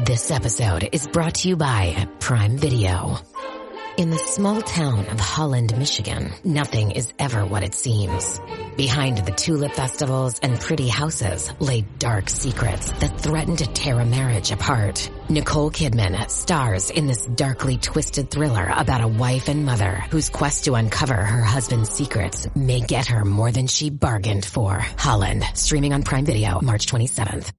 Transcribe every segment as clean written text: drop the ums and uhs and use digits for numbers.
This episode is brought to you by Prime Video. In the small town of Holland, Michigan, nothing is ever what it seems. Behind the tulip festivals and pretty houses lay dark secrets that threaten to tear a marriage apart. Nicole Kidman stars in this darkly twisted thriller about a wife and mother whose quest to uncover her husband's secrets may get her more than she bargained for. Holland, streaming on Prime Video March 27th.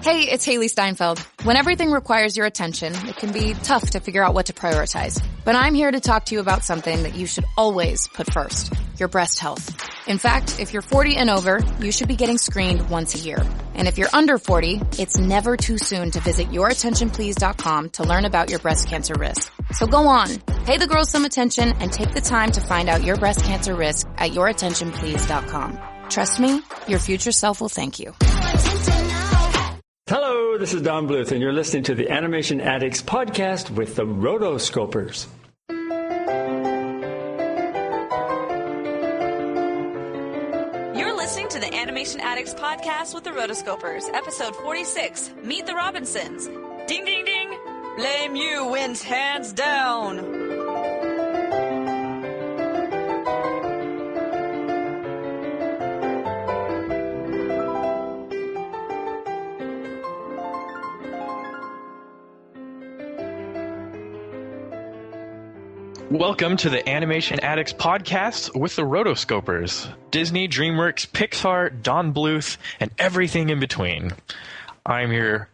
Hey, it's Haley Steinfeld. When everything requires your attention, it can be tough to figure out what to prioritize. But I'm here to talk to you about something that you should always put first, your breast health. In fact, if you're 40 and over, you should be getting screened once a year. And if you're under 40, it's never too soon to visit yourattentionplease.com to learn about your breast cancer risk. So go on, pay the girls some attention and take the time to find out your breast cancer risk at yourattentionplease.com. Trust me, your future self will thank you. Hello, this is Don Bluth, and you're listening to the Animation Addicts podcast with the Rotoscopers. You're listening to the Animation Addicts podcast with the Rotoscopers, episode 46, Meet the Robinsons. Ding, ding, ding. Blame you wins hands down. Welcome to the Animation Addicts podcast with the Rotoscopers. Disney, DreamWorks, Pixar, Don Bluth, and everything in between. I'm your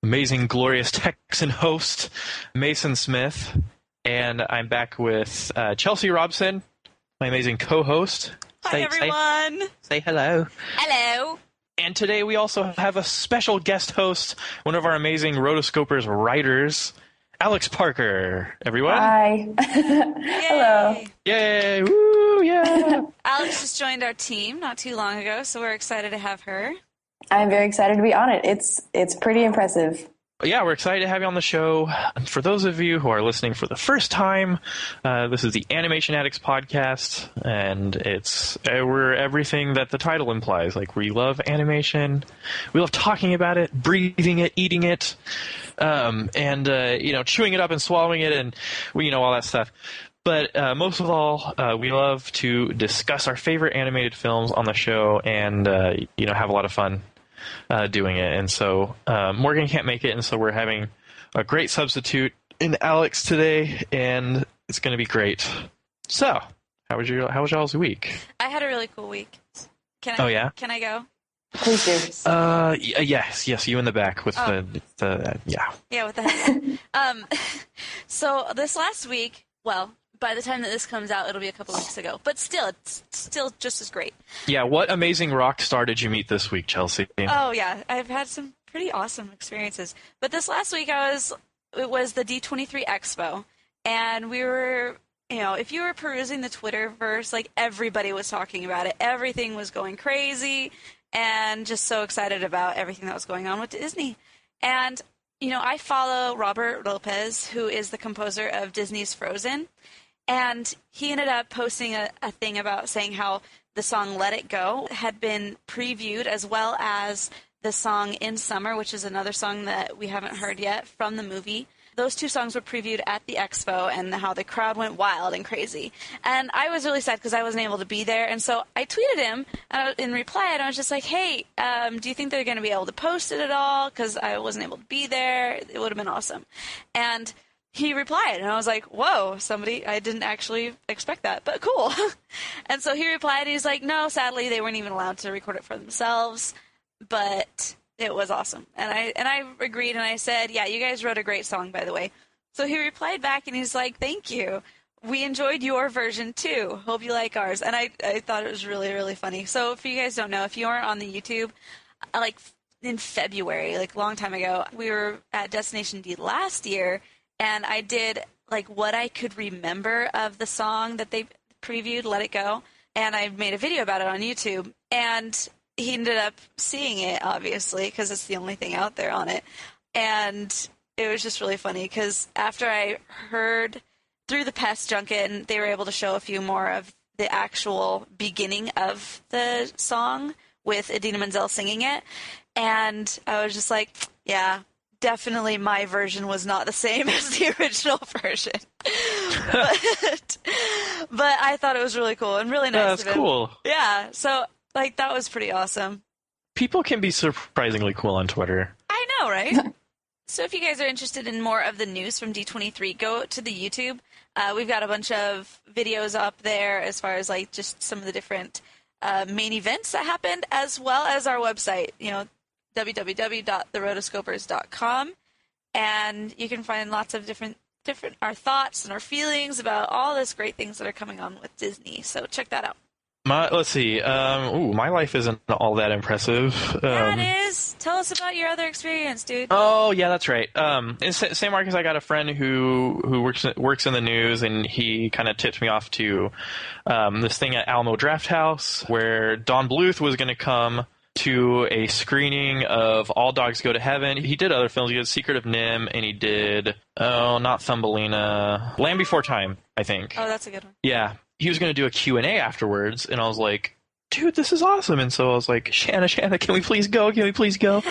amazing, glorious Texan host, Mason Smith, and I'm back with Chelsea Robson, my amazing co-host. Hi, everyone. Say hello. Hello. And today we also have a special guest host, one of our amazing Rotoscopers writers, Alex Parker, everyone. Hi. Hello. Yay. Woo, yeah. Alex just joined our team not too long ago, so we're excited to have her. I'm very excited to be on it. It's pretty impressive. Yeah, we're excited to have you on the show. And for those of you who are listening for the first time, this is the Animation Addicts podcast, and we're everything that the title implies. Like, we love animation, we love talking about it, breathing it, eating it, and chewing it up and swallowing it, and all that stuff. But most of all, we love to discuss our favorite animated films on the show, and have a lot of fun doing it. And so Morgan can't make it, and so we're having a great substitute in Alex today, and it's going to be great. So, how was y'all's week? I had a really cool week. Can I go? Please do. Yes, you in the back with the Yeah, with the head. So this last week, well, by the time that this comes out, it'll be a couple weeks ago. But still, it's still just as great. Yeah, what amazing rock star did you meet this week, Chelsea? Oh, yeah. I've had some pretty awesome experiences. But this last week, it was the D23 Expo. And we were, if you were perusing the Twitterverse, like, everybody was talking about it. Everything was going crazy and just so excited about everything that was going on with Disney. And, I follow Robert Lopez, who is the composer of Disney's Frozen. And he ended up posting a thing about saying how the song Let It Go had been previewed, as well as the song In Summer, which is another song that we haven't heard yet from the movie. Those two songs were previewed at the expo, and how the crowd went wild and crazy. And I was really sad because I wasn't able to be there. And so I tweeted him in reply, and I was just like, hey, do you think they're going to be able to post it at all? Because I wasn't able to be there. It would have been awesome. And he replied, and I was like, whoa, I didn't actually expect that, but cool. And so he replied, and he's like, no, sadly, they weren't even allowed to record it for themselves, but it was awesome. And I agreed, and I said, yeah, you guys wrote a great song, by the way. So he replied back, and he's like, thank you. We enjoyed your version, too. Hope you like ours. And I thought it was really, really funny. So if you guys don't know, if you aren't on the YouTube, like in February, like a long time ago, we were at Destination D last year, and I did, like, what I could remember of the song that they previewed, Let It Go, and I made a video about it on YouTube, and he ended up seeing it, obviously, because it's the only thing out there on it, and it was just really funny, because after I heard through the press junket, and they were able to show a few more of the actual beginning of the song with Idina Menzel singing it, and I was just like, yeah, definitely my version was not the same as the original version. but I thought it was really cool and really nice of him. That's cool. Yeah, so like that was pretty awesome. People can be surprisingly cool on Twitter. I know, right? So if you guys are interested in more of the news from D23, go to the YouTube. We've got a bunch of videos up there as far as like just some of the different main events that happened, as well as our website, www.therotoscopers.com, and you can find lots of different our thoughts and our feelings about all this great things that are coming on with Disney. So check that out. Let's see. My life isn't all that impressive. Yeah, it is. Tell us about your other experience, dude. Oh, yeah, that's right. In St. Marcus, I got a friend who works in the news, and he kind of tipped me off to this thing at Alamo Drafthouse where Don Bluth was going to come to a screening of All Dogs Go to Heaven. He did other films. He did Secret of Nim, and he did, not Thumbelina, Land Before Time, I think. Oh, that's a good one. Yeah. He was going to do a Q&A afterwards, and I was like, dude, this is awesome. And so I was like, Shanna, can we please go? Can we please go?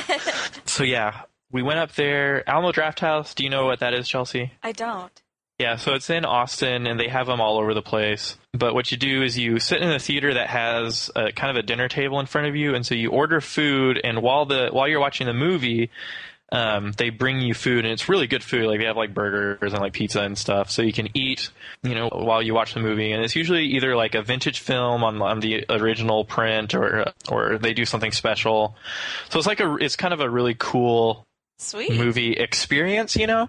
So, yeah, we went up there. Alamo Drafthouse, do you know what that is, Chelsea? I don't. Yeah, so it's in Austin, and they have them all over the place. But what you do is you sit in a theater that has kind of a dinner table in front of you, and so you order food, and while you're watching the movie, they bring you food, and it's really good food. Like they have like burgers and like pizza and stuff, so you can eat, while you watch the movie. And it's usually either like a vintage film on the original print, or they do something special. So it's kind of a really cool, sweet movie experience, Yeah.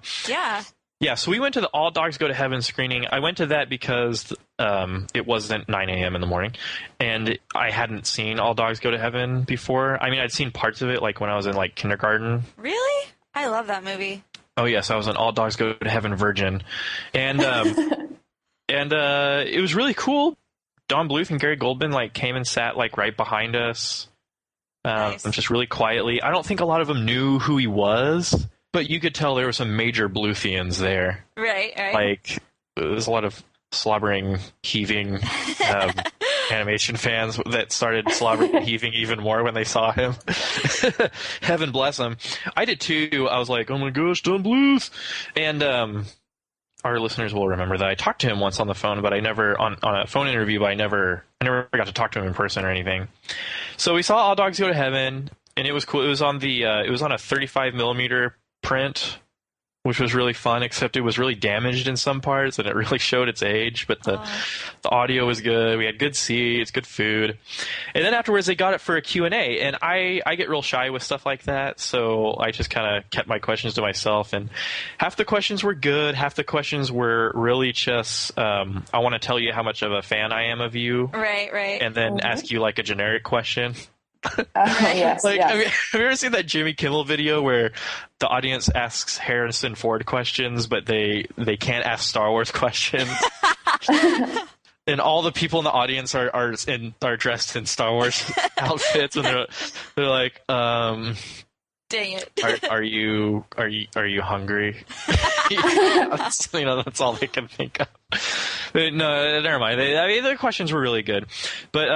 Yeah, so we went to the All Dogs Go to Heaven screening. I went to that because it wasn't 9 a.m. in the morning, and I hadn't seen All Dogs Go to Heaven before. I mean, I'd seen parts of it, like when I was in like kindergarten. Really? I love that movie. Oh yes, I was an All Dogs Go to Heaven virgin, and it was really cool. Don Bluth and Gary Goldman like came and sat like right behind us, nice. Just really quietly. I don't think a lot of them knew who he was. But you could tell there were some major Bluthians there. Right. Like, there's a lot of slobbering, heaving animation fans that started slobbering and heaving even more when they saw him. Heaven bless him. I did too. I was like, oh my gosh, Don Bluth. And our listeners will remember that I talked to him once on the phone, but I never, on a phone interview, but I never got to talk to him in person or anything. So we saw All Dogs Go to Heaven, and it was cool. It was on a 35 millimeter print, which was really fun, except it was really damaged in some parts and it really showed its age, but the audio was good. We had good seats, good food. And then afterwards they got it for a Q&A, and I get real shy with stuff like that, so I just kind of kept my questions to myself, and half the questions were good, half the questions were really just I want to tell you how much of a fan I am of you. Right. And then ask you like a generic question. Yes, like, yes. Have you ever seen that Jimmy Kimmel video where the audience asks Harrison Ford questions, but they can't ask Star Wars questions? And all the people in the audience are dressed in Star Wars outfits, and they're like, dang it. Are you hungry? That's all they can think of. But no, never mind. The questions were really good, but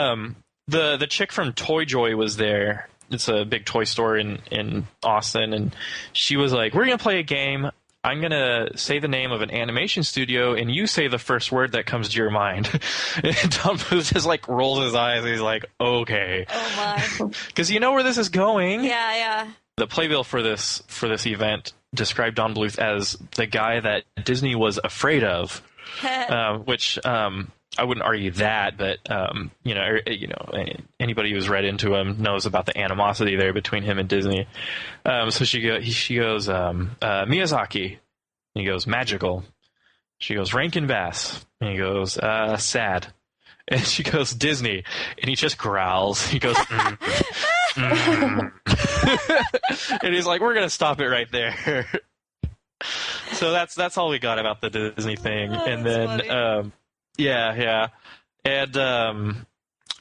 The chick from Toy Joy was there. It's a big toy store in Austin, and she was like, we're going to play a game. I'm going to say the name of an animation studio, and you say the first word that comes to your mind. And Don Bluth just like rolls his eyes, and he's like, okay. Oh my. Because you know where this is going. Yeah. The playbill for this event described Don Bluth as the guy that Disney was afraid of, which I wouldn't argue that, but anybody who's read into him knows about the animosity there between him and Disney. So she goes Miyazaki, and he goes magical. She goes Rankin Bass, and he goes sad, and she goes Disney, and he just growls. He goes and he's like, we're gonna stop it right there. So that's all we got about the Disney thing, and then. Funny. Yeah. And,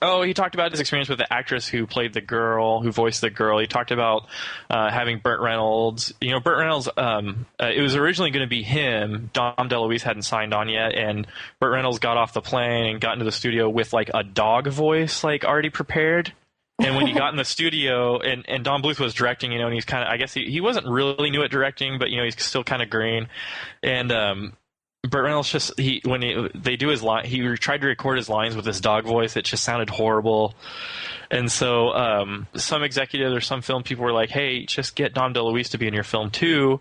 he talked about his experience with the actress who played the girl, who voiced the girl. He talked about having Burt Reynolds. Burt Reynolds, it was originally going to be him. Dom DeLuise hadn't signed on yet, and Burt Reynolds got off the plane and got into the studio with, like, a dog voice, like, already prepared. And when he got in the studio, and Don Bluth was directing, and he's kind of, I guess he wasn't really new at directing, but he's still kind of green. And Burt Reynolds they do his line, he tried to record his lines with his dog voice. It just sounded horrible. And so some executives or some film people were like, "Hey, just get Dom DeLuise to be in your film too,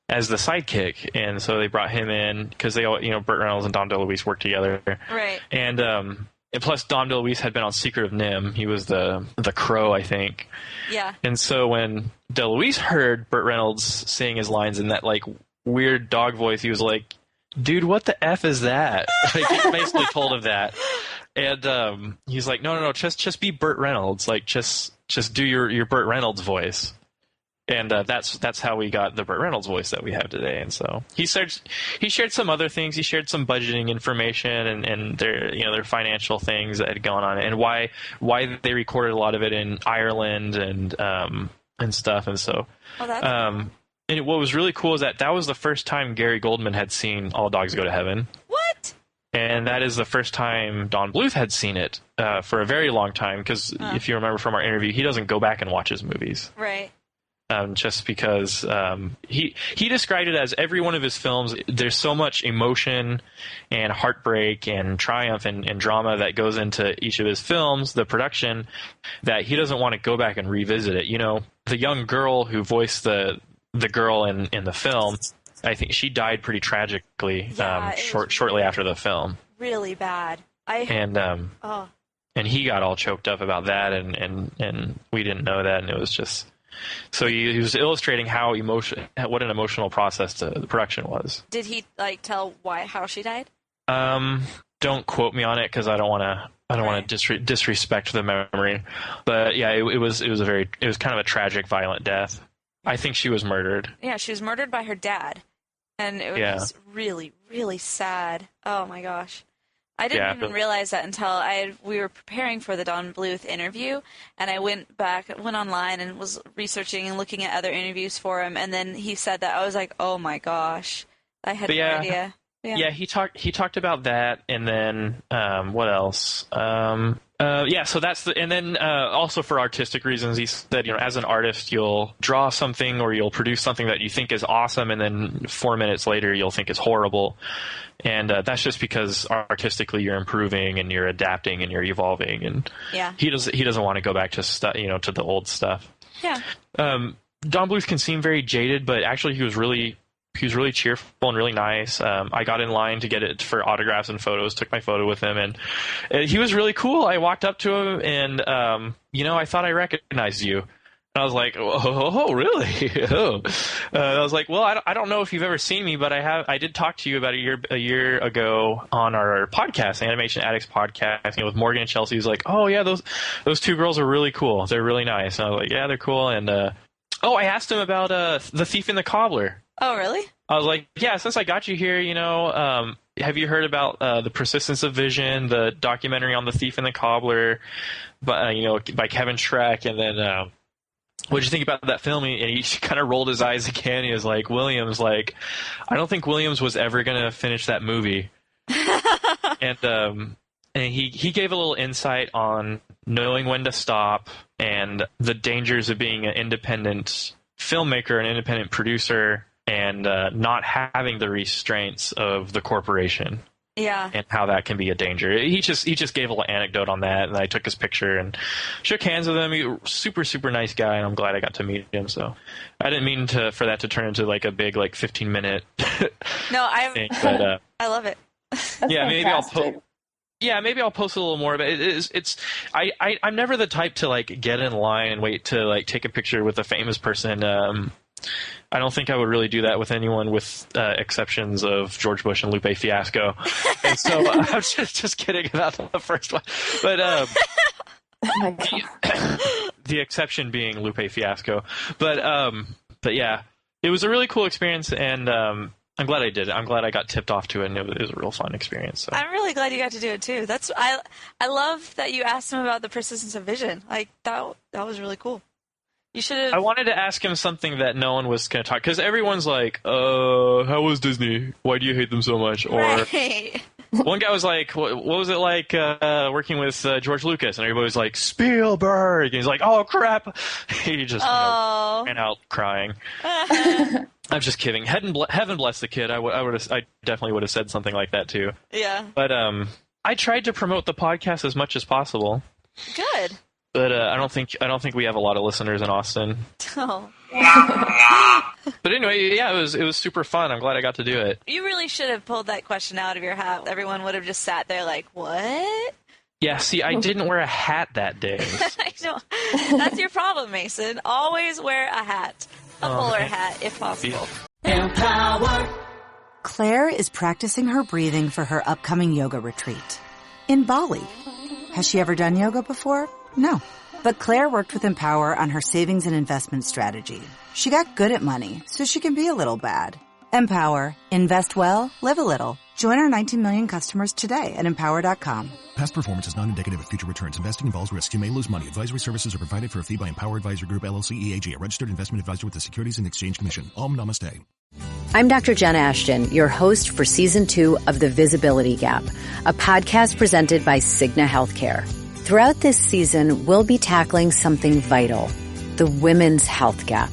as the sidekick." And so they brought him in because they all, Burt Reynolds and Dom DeLuise worked together, right? And plus, Dom DeLuise had been on Secret of NIMH. He was the crow, I think. Yeah. And so when DeLuise heard Burt Reynolds saying his lines in that like weird dog voice, he was like, "Dude, what the F is that?" Like, he basically told him that. And he's like, no, just be Burt Reynolds. Like, just do your Burt Reynolds voice. And that's how we got the Burt Reynolds voice that we have today. And so he shared some other things. He shared some budgeting information and their financial things that had gone on, and why they recorded a lot of it in Ireland and stuff. And so, and what was really cool is that was the first time Gary Goldman had seen All Dogs Go to Heaven. What? And that is the first time Don Bluth had seen it for a very long time. Because if you remember from our interview, he doesn't go back and watch his movies. Right. Just because he described it as every one of his films, there's so much emotion and heartbreak and triumph and drama that goes into each of his films, the production, that he doesn't want to go back and revisit it. The young girl who voiced the girl in the film, I think she died pretty tragically shortly after the film. Really bad. And he got all choked up about that, and we didn't know that, and it was just. So he was illustrating what an emotional process the production was. Did he tell how she died? Don't quote me on it because I don't want to disrespect the memory. But yeah, it was kind of a tragic, violent death. I think she was murdered. Yeah, she was murdered by her dad, and it was really, really sad. Oh my gosh. I didn't even realize that until we were preparing for the Don Bluth interview, and I went online and was researching and looking at other interviews for him, and then he said that. I was like, oh my gosh, I had no idea. Yeah, he talked about that, and then what else? So that's and then also for artistic reasons, he said, as an artist, you'll draw something or you'll produce something that you think is awesome, and then 4 minutes later you'll think it's horrible. And that's just because artistically you're improving and you're adapting and you're evolving. And he doesn't want to go back to to the old stuff. Yeah. Don Bluth can seem very jaded, but actually he was really cheerful and really nice. I got in line to get it for autographs and photos, took my photo with him, and he was really cool. I walked up to him and I thought I recognized you. And I was like, oh, really? Oh. I was like, well, I don't know if you've ever seen me, but I did talk to you about a year ago on our podcast, Animation Addicts podcast, with Morgan and Chelsea. He's like, oh yeah, those two girls are really cool. They're really nice. And I was like, yeah, they're cool. And I asked him about The Thief and the Cobbler. Oh, really? I was like, yeah, since I got you here, have you heard about The Persistence of Vision, the documentary on The Thief and the Cobbler, by Kevin Schreck? And then what did you think about that film? And he kind of rolled his eyes again. He was like, Williams, I don't think Williams was ever going to finish that movie. And he gave a little insight on knowing when to stop and the dangers of being an independent filmmaker, an independent producer, and not having the restraints of the corporation. Yeah. And how that can be a danger. He just gave a little anecdote on that, and I took his picture and shook hands with him. He was super, super nice guy, and I'm glad I got to meet him. So I didn't mean for that to turn into a big 15-minute thing, but I love it. Yeah, maybe I'll post a little more, but I'm never the type to get in line and wait to take a picture with a famous person. I don't think I would really do that with anyone, with exceptions of George Bush and Lupe Fiasco. And so I'm just kidding about the first one. But oh my God. The exception being Lupe Fiasco. But yeah, it was a really cool experience, and I'm glad I did it. I'm glad I got tipped off to it, and it was a real fun experience. So. I'm really glad you got to do it too. I love that you asked him about The Persistence of Vision. That was really cool. You should have. I wanted to ask him something that no one was going to talk, because everyone's like, how was Disney? Why do you hate them so much? Or, right. One guy was like, what was it like working with George Lucas? And everybody was like, Spielberg. And he's like, oh, crap. He just ran out crying. I'm just kidding. Heaven bless the kid. I definitely would have said something like that, too. Yeah. But I tried to promote the podcast as much as possible. Good. But I don't think we have a lot of listeners in Austin. Oh. But anyway, yeah, it was super fun. I'm glad I got to do it. You really should have pulled that question out of your hat. Everyone would have just sat there like, what? Yeah, see, I didn't wear a hat that day. I know. That's your problem, Mason. Always wear a hat. A bowler hat, if possible. Empower. Claire is practicing her breathing for her upcoming yoga retreat in Bali. Has she ever done yoga before? No. But Claire worked with Empower on her savings and investment strategy. She got good at money, so she can be a little bad. Empower. Invest well, live a little. Join our 19 million customers today at Empower.com. Past performance is not indicative of future returns. Investing involves risks. You may lose money. Advisory services are provided for a fee by Empower Advisor Group, LLC, EAG, a registered investment advisor with the Securities and Exchange Commission. Om Namaste. I'm Dr. Jenna Ashton, your host for Season 2 of The Visibility Gap, a podcast presented by Cigna Healthcare. Throughout this season, we'll be tackling something vital, the women's health gap.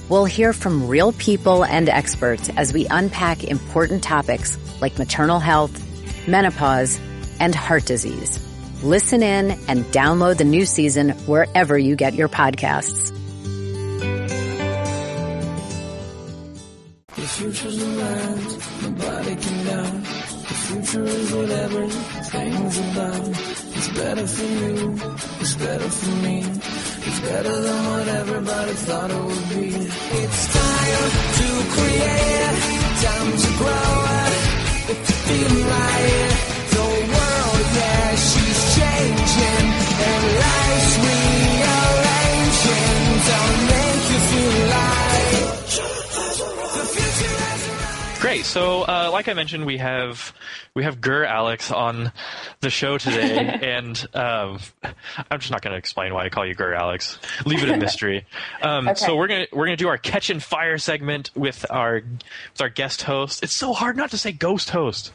We'll hear from real people and experts as we unpack important topics like maternal health, menopause, and heart disease. Listen in and download the new season wherever you get your podcasts. The future's a land, nobody can doubt. The future is whatever things about. It's better for you, it's better for me. It's better than what everybody thought it would be. It's time to create, time to grow. It's feeling right. The world, yeah, she's changing. And life's rearranging. Don't make you feel like the future has arrived. Great. So, like I mentioned, we have Gur Alex on the show today, and I'm just not going to explain why I call you Gur Alex. Leave it a mystery. Okay. So we're gonna do our catch and fire segment with our guest host. It's so hard not to say ghost host.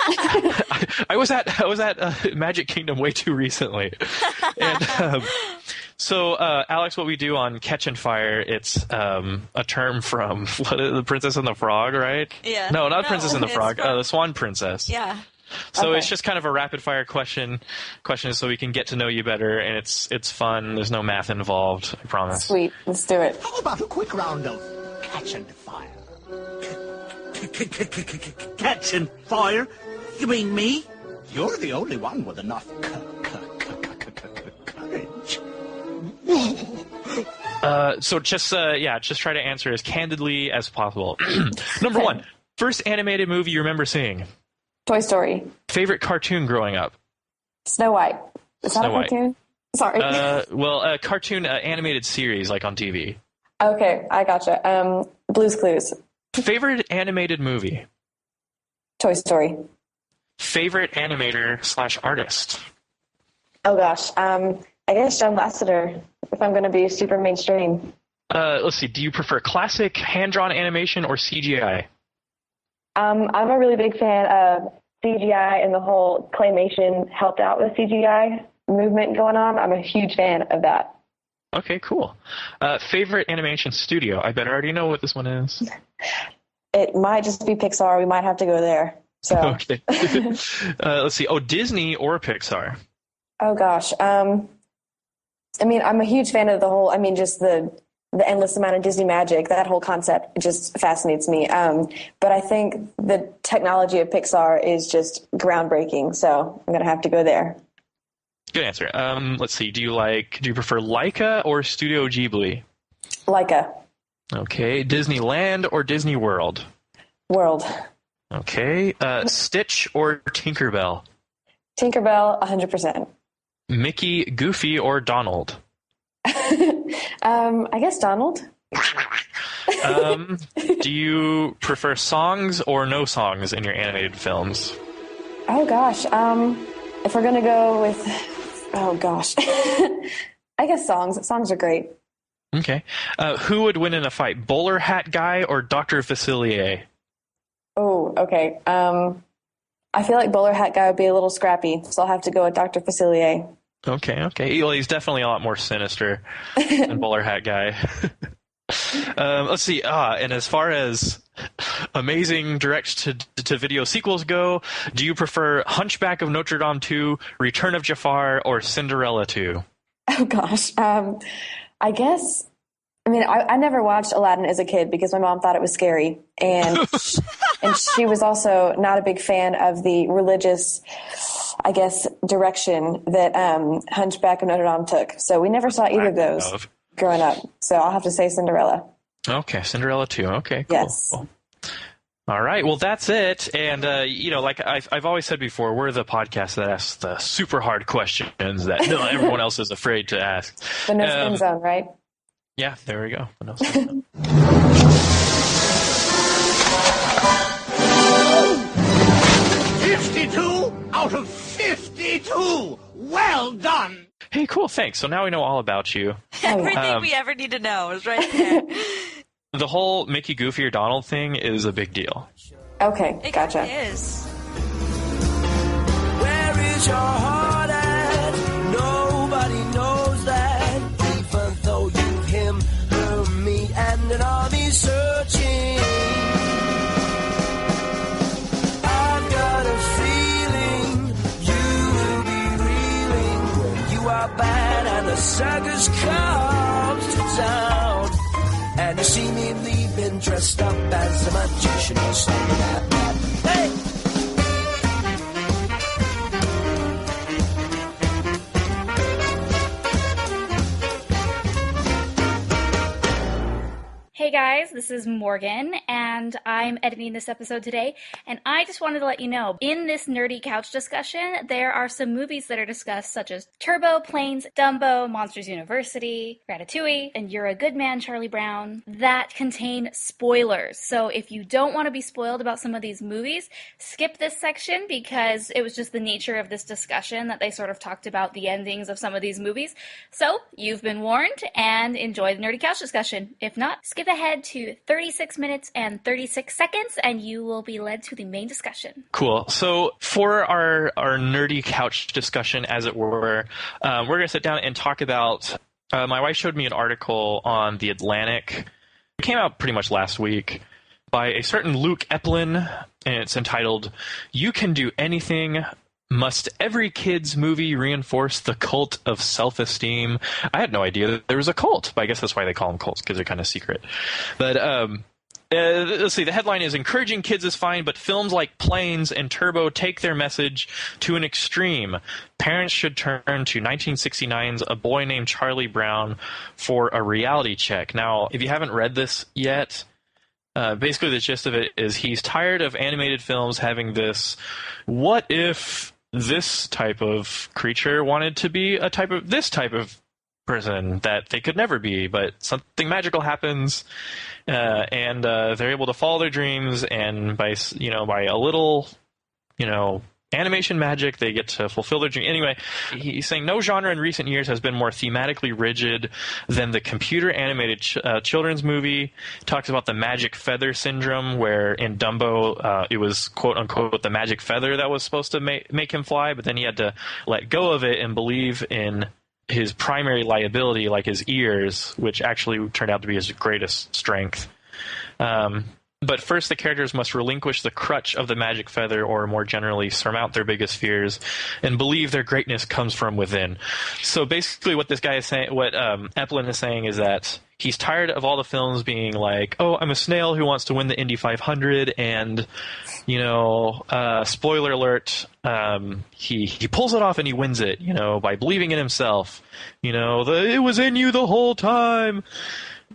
I was at Magic Kingdom way too recently, and so Alex, what we do on Catch and Fire, it's a term from The Princess and the Frog, right? Yeah. No, not Princess and the Frog. The Swan Princess. Yeah. So Okay. it's just kind of a rapid fire questions so we can get to know you better, and it's fun. There's no math involved, I promise. Sweet. Let's do it. How about a quick round of catch and fire? Catch and fire? You mean me? You're the only one with enough courage. So just try to answer as candidly as possible. Number one, first animated movie you remember seeing? Toy Story. Favorite cartoon growing up? Snow White. Is that Snow a White. cartoon? Sorry. A cartoon animated series like on TV. Okay, I gotcha. Blue's Clues. Favorite animated movie? Toy Story. Favorite animator / artist? Oh gosh. I guess John Lasseter, if I'm going to be super mainstream. Let's see. Do you prefer classic hand-drawn animation or CGI? I'm a really big fan of CGI, and the whole claymation helped out with CGI movement going on. I'm a huge fan of that. Okay, cool. Favorite animation studio? I bet I already know what this one is. It might just be Pixar. We might have to go there. So. Okay. Let's see. Oh, Disney or Pixar? Oh gosh. I'm a huge fan of the whole. Just the endless amount of Disney magic. That whole concept just fascinates me. But I think the technology of Pixar is just groundbreaking. So I'm gonna have to go there. Good answer. Let's see. Do you prefer Laika or Studio Ghibli? Laika. Okay. Disneyland or Disney World? World. Okay. Stitch or Tinkerbell? Tinkerbell, 100%. Mickey, Goofy, or Donald? I guess Donald. Do you prefer songs or no songs in your animated films? Oh gosh. If we're gonna go with, oh gosh, I guess songs. Songs are great. Okay. Who would win in a fight, Bowler Hat Guy or Dr. Facilier? Oh, okay. I feel like bowler hat guy would be a little scrappy, so I'll have to go with Dr. Facilier. Okay. Well, he's definitely a lot more sinister than bowler hat guy. Let's see. And as far as amazing direct-to-video sequels go, do you prefer Hunchback of Notre Dame 2, Return of Jafar, or Cinderella 2? Oh, gosh. I guess, I never watched Aladdin as a kid because my mom thought it was scary. And she was also not a big fan of the religious, I guess, direction that Hunchback of Notre Dame took. So we never saw either of those growing up. So I'll have to say Cinderella. Okay, Cinderella 2. Okay, cool. Yes. Cool. All right, well, that's it. And, like I've always said before, we're the podcast that asks the super hard questions that everyone else is afraid to ask. The no spin zone, right? Yeah, there we go. The no spin zone. 52 out of 52! Well done! Hey, cool, thanks. So now we know all about you. Everything we ever need to know is right there. The whole Mickey, Goofy, or Donald thing is a big deal. Okay, it gotcha. It is. Where is your heart at? Nobody knows that. Even though you, him, her, me, and an army searching. I've got a feeling you will be reeling when you are bad and the circus comes to town. And you see me leaving dressed up as a magician or something like that. Hey! Hey guys, this is Morgan, and I'm editing this episode today, and I just wanted to let you know, in this nerdy couch discussion, there are some movies that are discussed, such as Turbo, Planes, Dumbo, Monsters University, Ratatouille, and You're a Good Man, Charlie Brown, that contain spoilers. So if you don't want to be spoiled about some of these movies, skip this section, because it was just the nature of this discussion that they sort of talked about the endings of some of these movies. So you've been warned, and enjoy the nerdy couch discussion. If not, skip ahead to 36 minutes and 36 seconds, and you will be led to the main discussion. Cool. So for our nerdy couch discussion, as it were, we're going to sit down and talk about, my wife showed me an article on The Atlantic. It came out pretty much last week by a certain Luke Eplin, and it's entitled, "You Can Do Anything. Must every kid's movie reinforce the cult of self-esteem?" I had no idea that there was a cult, but I guess that's why they call them cults, because they're kind of secret. But let's see, the headline is, "Encouraging kids is fine, but films like Planes and Turbo take their message to an extreme. Parents should turn to 1969's A Boy Named Charlie Brown for a reality check." Now, if you haven't read this yet, basically the gist of it is he's tired of animated films having this, what if this type of creature wanted to be this type of person that they could never be, but something magical happens, and they're able to follow their dreams, and by a little, animation magic, they get to fulfill their dream. Anyway, he's saying no genre in recent years has been more thematically rigid than the computer animated children's movie. Talks about the magic feather syndrome, where in Dumbo it was quote unquote the magic feather that was supposed to make him fly, but then he had to let go of it and believe in his primary liability, like his ears, which actually turned out to be his greatest strength. But first, the characters must relinquish the crutch of the magic feather, or more generally, surmount their biggest fears, and believe their greatness comes from within. So basically what this guy is saying, what Eplin is saying, is that he's tired of all the films being like, oh, I'm a snail who wants to win the Indy 500, and, spoiler alert, he pulls it off and he wins it, by believing in himself. It was in you the whole time.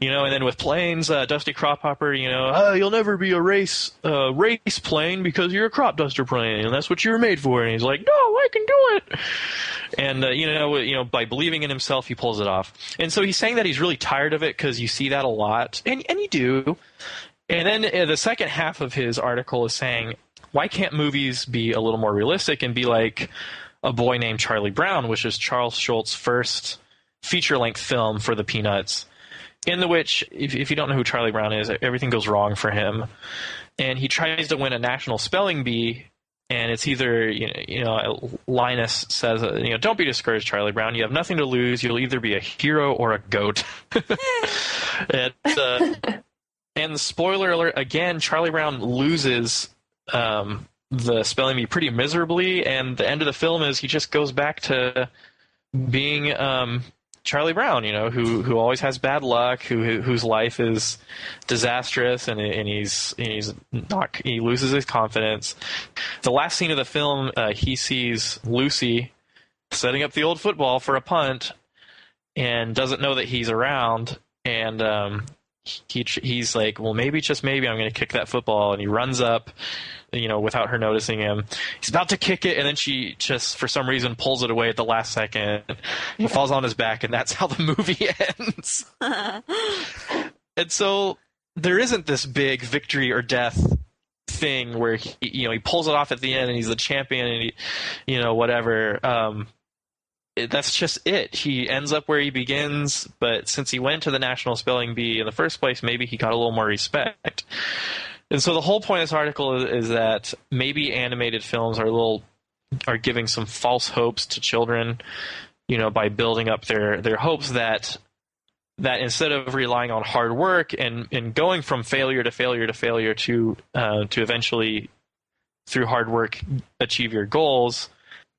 And then with Planes, Dusty Crop Hopper, you'll never be a race plane because you're a crop duster plane, and that's what you were made for. And he's like, no, I can do it. And, by believing in himself, he pulls it off. And so he's saying that he's really tired of it because you see that a lot, and you do. And then the second half of his article is saying, why can't movies be a little more realistic and be like A Boy Named Charlie Brown, which is Charles Schultz's first feature-length film for the Peanuts, in which, if you don't know who Charlie Brown is, everything goes wrong for him. And he tries to win a national spelling bee And it's either, Linus says, don't be discouraged, Charlie Brown. You have nothing to lose. You'll either be a hero or a goat. And spoiler alert, again, Charlie Brown loses the spelling bee pretty miserably. And the end of the film is he just goes back to being Charlie Brown, who always has bad luck, whose life is disastrous, and he loses his confidence. The last scene of the film, he sees Lucy setting up the old football for a punt, and doesn't know that he's around, and he's like, well, maybe, just maybe, I'm going to kick that football, and he runs up, without her noticing him. He's about to kick it, and then she just, for some reason, pulls it away at the last second. He falls on his back, and that's how the movie ends. And so there isn't this big victory or death thing where he pulls it off at the end, and he's the champion, and whatever. That's just it. He ends up where he begins, but since he went to the National Spelling Bee in the first place, maybe he got a little more respect. And so the whole point of this article is that maybe animated films are giving some false hopes to children, by building up their hopes that instead of relying on hard work and going from failure to failure to failure to eventually, through hard work, achieve your goals,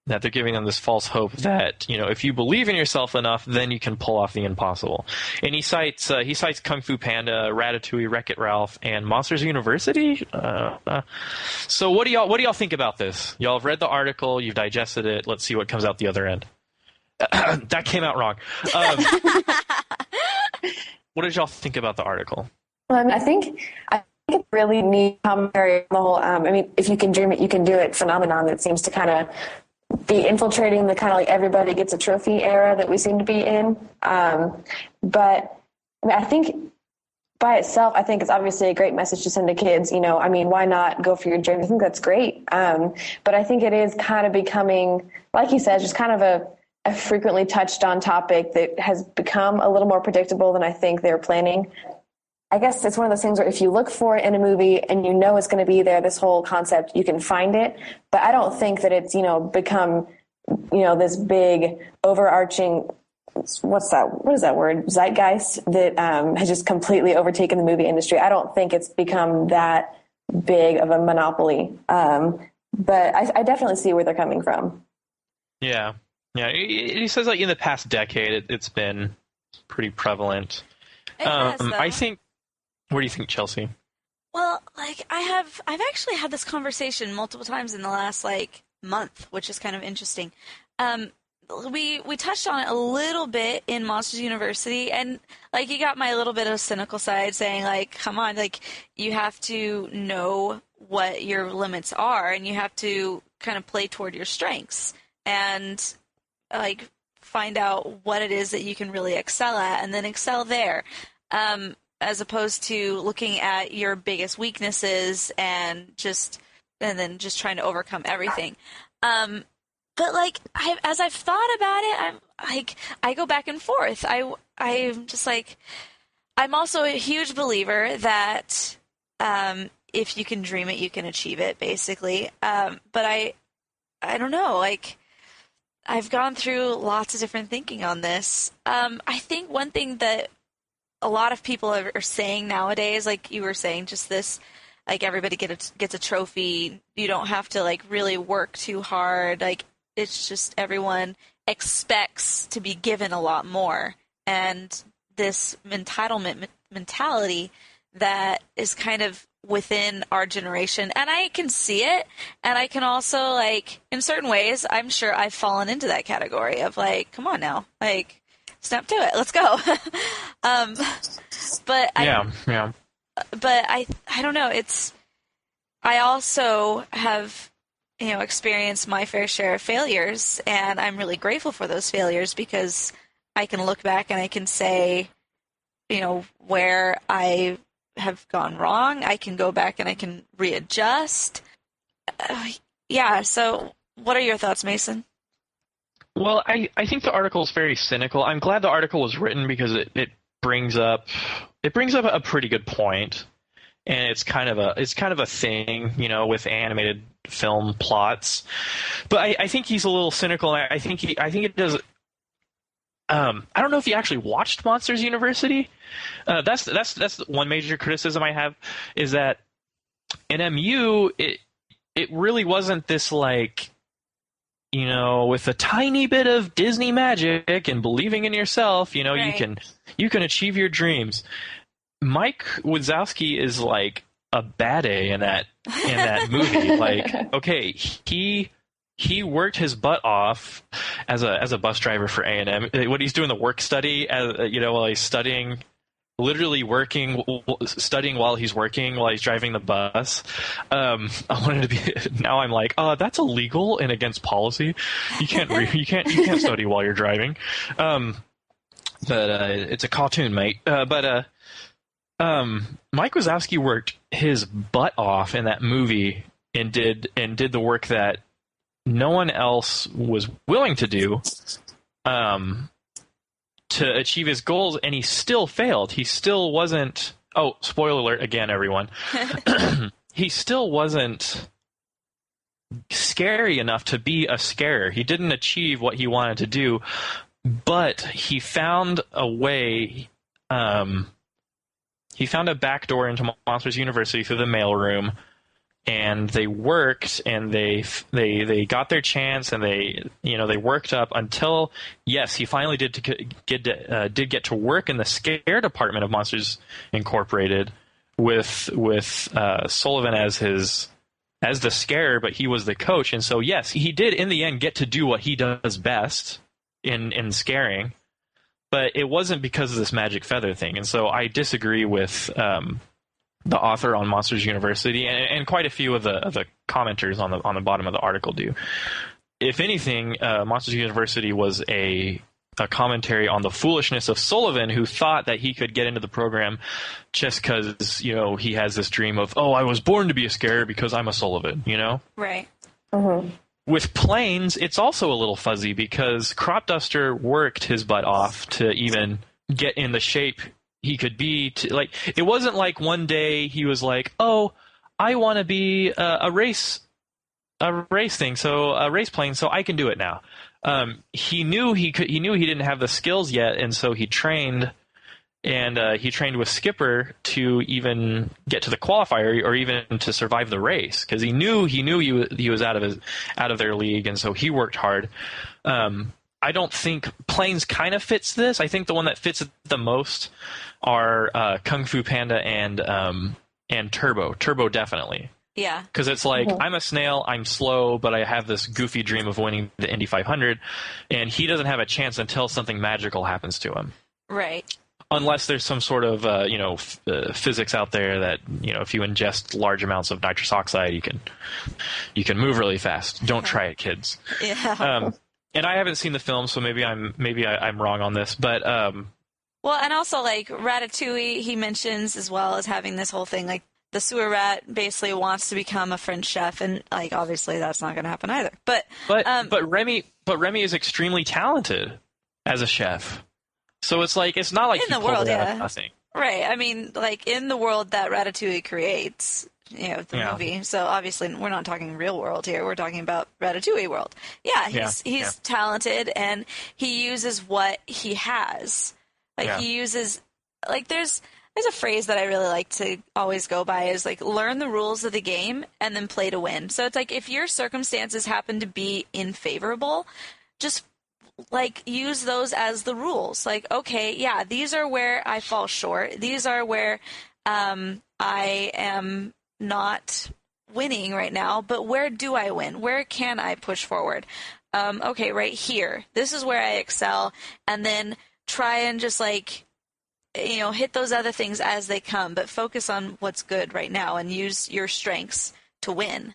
that they're giving them this false hope that, if you believe in yourself enough, then you can pull off the impossible. And he cites Kung Fu Panda, Ratatouille, Wreck-It Ralph, and Monsters University. So what do y'all think about this? Y'all have read the article, you've digested it. Let's see what comes out the other end. That came out wrong. What did y'all think about the article? I think it's really neat commentary on the whole. If you can dream it, you can do it phenomenon that seems to kind of be infiltrating the kind of like everybody gets a trophy era that we seem to be in. But I think by itself, I think it's obviously a great message to send to kids. Why not go for your dream? I think that's great. But I think it is kind of becoming, like you said, just kind of a frequently touched on topic that has become a little more predictable than I think they were planning. I guess it's one of those things where if you look for it in a movie and it's going to be there, this whole concept, you can find it. But I don't think that it's, become, this big overarching, what is that word? Zeitgeist that has just completely overtaken the movie industry. I don't think it's become that big of a monopoly. But I definitely see where they're coming from. Yeah. Yeah. He says like in the past decade, it's been pretty prevalent. I think. What do you think, Chelsea? Well, I've actually had this conversation multiple times in the last month, which is kind of interesting. We touched on it a little bit in Monsters University, and you got my little bit of cynical side saying come on, you have to know what your limits are, and you have to kind of play toward your strengths and find out what it is that you can really excel at, and then excel there. As opposed to looking at your biggest weaknesses and then just trying to overcome everything. But as I've thought about it, I go back and forth. I'm just I'm also a huge believer that if you can dream it, you can achieve it, basically. But I don't know, I've gone through lots of different thinking on this. I think one thing that a lot of people are saying nowadays, like you were saying, just this, everybody gets a trophy. You don't have to really work too hard. It's just everyone expects to be given a lot more, and this entitlement mentality that is kind of within our generation. And I can see it, and I can also in certain ways, I'm sure I've fallen into that category of come on now, snap to it. Let's go. But I don't know. I also have, experienced my fair share of failures, and I'm really grateful for those failures because I can look back and I can say, where I have gone wrong. I can go back and I can readjust. So what are your thoughts, Mason? Well, I think the article is very cynical. I'm glad the article was written because it brings up a pretty good point. and it's kind of a thing, you know, with animated film plots. But I think he's a little cynical. And I think it does. I don't know if he actually watched Monsters University. That's one major criticism I have, is that in MU it really wasn't this, like, you know, with a tiny bit of Disney magic and believing in yourself, you know, right, you can achieve your dreams. Mike Wazowski is like a bad A in that movie. Like, okay, he worked his butt off as a bus driver for A&M. When he's doing the work study, you know, while he's studying, literally studying while he's working, while he's driving the bus. I wanted to be. Now I'm like, that's illegal and against policy. You can't study while you're driving. But it's a cartoon, mate. But Mike Wazowski worked his butt off in that movie and did the work that no one else was willing to do. To achieve his goals, and he still failed. He still wasn't. Oh, spoiler alert again, everyone. He still wasn't scary enough to be a scarer. He didn't achieve what he wanted to do, but he found a way. He found a back door into Monsters University through the mailroom, and they worked, and they got their chance, and they worked up until, yes, he finally did get to work in the scare department of Monsters Incorporated with Sullivan as the scarer, but he was the coach, and so yes, he did in the end get to do what he does best in scaring, but it wasn't because of this magic feather thing, and so I disagree with the author on Monsters University, and quite a few of the commenters on the bottom of the article do. If anything, Monsters University was a commentary on the foolishness of Sullivan, who thought that he could get into the program just because, you know, he has this dream of, I was born to be a scarer because I'm a Sullivan, you know? Right. Mm-hmm. With Plains, it's also a little fuzzy because Crop Duster worked his butt off to even get in the shape he could be. Like, it wasn't like one day he was like, I want to be a race thing, so a race plane, so I can do it now. He knew he didn't have the skills yet, and so he trained, and he trained with Skipper to even get to the qualifier or even to survive the race, because he knew he was out of their league, and so he worked hard. I don't think Plains kind of fits this. I think the one that fits it the most are Kung Fu Panda and Turbo. Turbo definitely. Yeah. Because it's like, I'm a snail, I'm slow, but I have this goofy dream of winning the Indy 500, and he doesn't have a chance until something magical happens to him. Right. Unless there's some sort of physics out there that, you know, if you ingest large amounts of nitrous oxide, you can move really fast. Don't try it, kids. Yeah. And I haven't seen the film, so maybe I'm wrong on this, but well, and also, like, Ratatouille, he mentions as well as having this whole thing, like, the sewer rat basically wants to become a French chef, and, like, obviously that's not going to happen either. But Remy is extremely talented as a chef, so it's like, it's not like in the world, yeah, nothing. Right. I mean, like, in the world that Ratatouille creates, you know, the movie. So obviously we're not talking real world here. We're talking about Ratatouille world. Yeah, he's talented, and he uses what he has. Like, he uses, like, there's a phrase that I really like to always go by is, like, learn the rules of the game and then play to win. So it's like, if your circumstances happen to be unfavorable, just, like, use those as the rules. Like, okay, yeah, these are where I fall short. These are where I am not winning right now, but where do I win? Where can I push forward? Okay, right here. This is where I excel, and then try and just, like, you know, hit those other things as they come, but focus on what's good right now and use your strengths to win.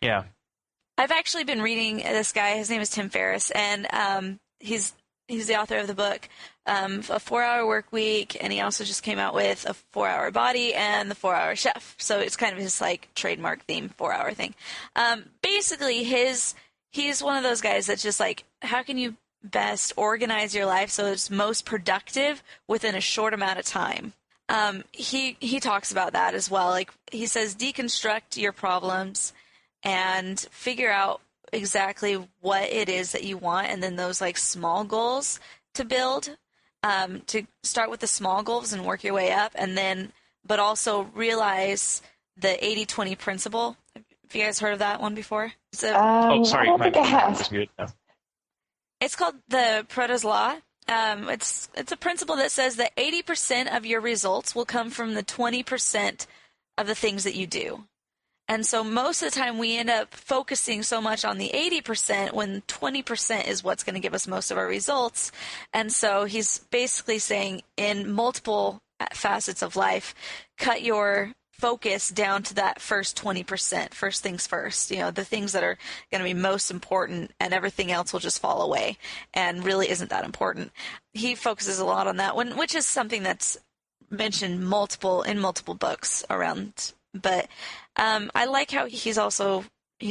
Yeah. I've actually been reading this guy. His name is Tim Ferriss, and he's the author of the book, A 4-Hour Work Week, and he also just came out with A 4-Hour Body and The 4-Hour Chef. So it's kind of his, like, trademark theme 4-hour thing. Basically, he's one of those guys that's just like, how can you best organize your life so it's most productive within a short amount of time? he talks about that as well. Like, he says, deconstruct your problems and figure out exactly what it is that you want, and then those like small goals to build, to start with the small goals and work your way up, and then but also realize the 80-20 principle. Have you guys heard of that one before? Sorry, I don't think I have. No. It's called the Pareto's Law. It's a principle that says that 80% of your results will come from the 20% of the things that you do. And so most of the time we end up focusing so much on the 80% when 20% is what's going to give us most of our results. And so he's basically saying, in multiple facets of life, cut your focus down to that first 20%, first things first, the things that are going to be most important, and everything else will just fall away and really isn't that important. He focuses a lot on that one, which is something that's mentioned in multiple books around. But I like how he's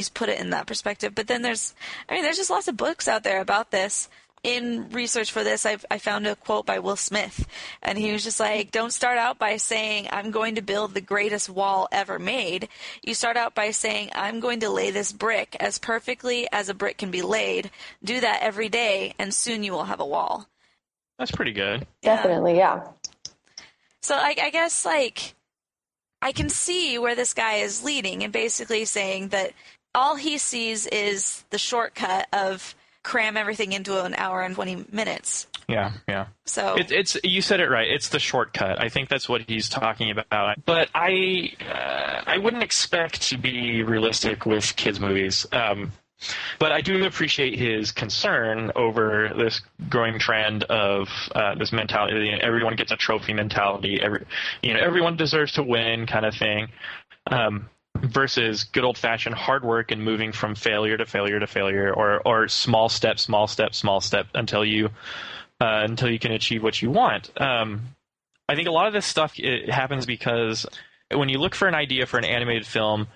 put it in that perspective. But then there's just lots of books out there about this. In research for this, I found a quote by Will Smith, and he was just like, don't start out by saying, I'm going to build the greatest wall ever made. You start out by saying, I'm going to lay this brick as perfectly as a brick can be laid. Do that every day, and soon you will have a wall. That's pretty good. Definitely, yeah. So I guess, like, I can see where this guy is leading, and basically saying that all he sees is the shortcut of cram everything into an hour and 20 minutes. Yeah. So it's you said it right. It's the shortcut. I think that's what he's talking about. But I wouldn't expect to be realistic with kids' movies. But I do appreciate his concern over this growing trend of this mentality. Everyone gets a trophy mentality. Everyone deserves to win, kind of thing. Versus good old-fashioned hard work and moving from failure to failure to failure, or small step until you can achieve what you want. I think a lot of this stuff it happens because when you look for an idea for an animated film,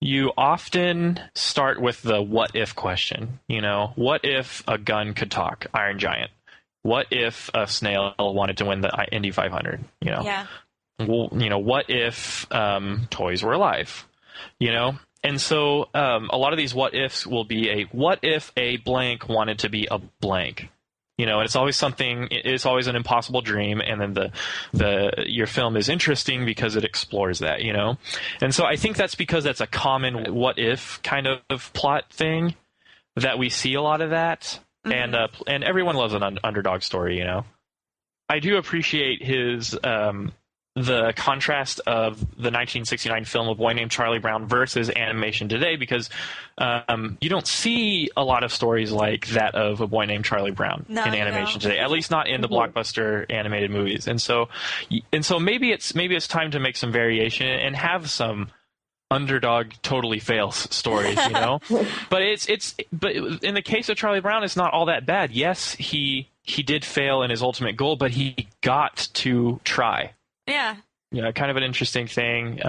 you often start with the what if question. What if a gun could talk? Iron Giant. What if a snail wanted to win the Indy 500? Yeah. Well, what if toys were alive? And so a lot of these what ifs will be what if a blank wanted to be a blank, and it's always an impossible dream. And then your film is interesting because it explores that, and so I think that's because that's a common what if kind of plot thing that we see a lot of that. Mm-hmm. And everyone loves an underdog story, I do appreciate his the contrast of the 1969 film A Boy Named Charlie Brown versus animation today, because you don't see a lot of stories like that of A Boy Named Charlie Brown in animation today, at least not in the blockbuster animated movies. And so maybe it's time to make some variation and have some underdog totally fails stories, But but in the case of Charlie Brown, it's not all that bad. Yes, he did fail in his ultimate goal, but he got to try. Yeah. Yeah, kind of an interesting thing.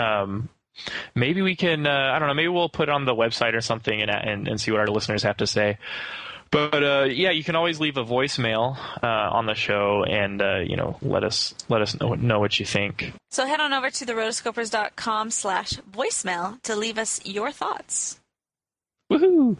Maybe we can, I don't know, maybe we'll put it on the website or something and see what our listeners have to say. But yeah, you can always leave a voicemail on the show and let us know what you think. So head on over to the rotoscopers.com/voicemail to leave us your thoughts. Woohoo!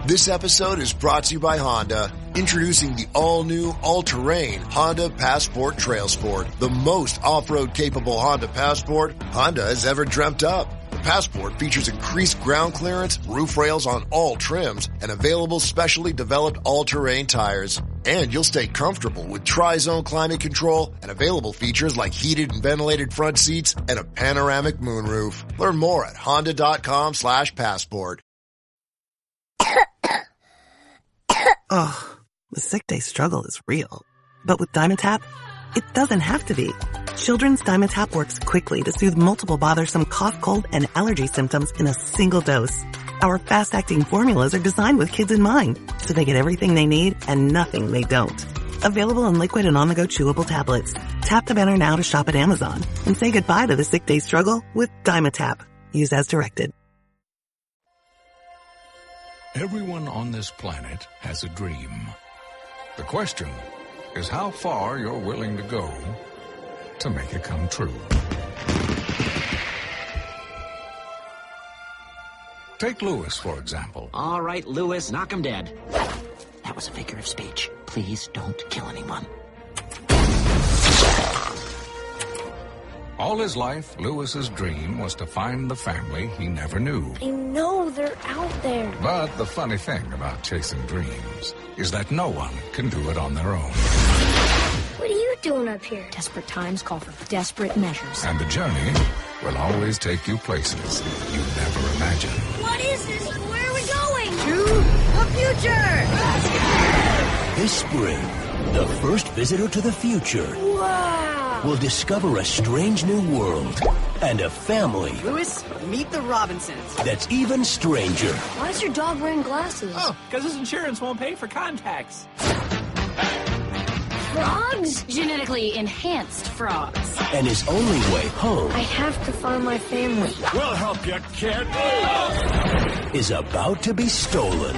This episode is brought to you by Honda, introducing the all-new, all-terrain Honda Passport Trail Sport, the most off-road capable Honda Passport Honda has ever dreamt up. The Passport features increased ground clearance, roof rails on all trims, and available specially developed all-terrain tires. And you'll stay comfortable with tri-zone climate control and available features like heated and ventilated front seats and a panoramic moonroof. Learn more at honda.com/passport. Oh, the sick day struggle is real. But with Dimetapp, it doesn't have to be. Children's Dimetapp works quickly to soothe multiple bothersome cough, cold, and allergy symptoms in a single dose. Our fast-acting formulas are designed with kids in mind, so they get everything they need and nothing they don't. Available in liquid and on-the-go chewable tablets. Tap the banner now to shop at Amazon and say goodbye to the sick day struggle with Dimetapp. Use as directed. Everyone on this planet has a dream. The question is how far you're willing to go to make it come true. Take Lewis, for example. All right, Lewis, knock him dead. That was a figure of speech. Please don't kill anyone. All his life, Lewis's dream was to find the family he never knew. I know they're out there. But the funny thing about chasing dreams is that no one can do it on their own. What are you doing up here? Desperate times call for desperate measures. And the journey will always take you places you never imagined. What is this? Where are we going? To the future! This spring, the first visitor to the future will discover a strange new world and a family. Lewis, meet the Robinsons. That's even stranger. Why is your dog wearing glasses? Oh, because his insurance won't pay for contacts. Frogs? Genetically enhanced frogs. And his only way home I have to find my family. We'll help you, kid. Is about to be stolen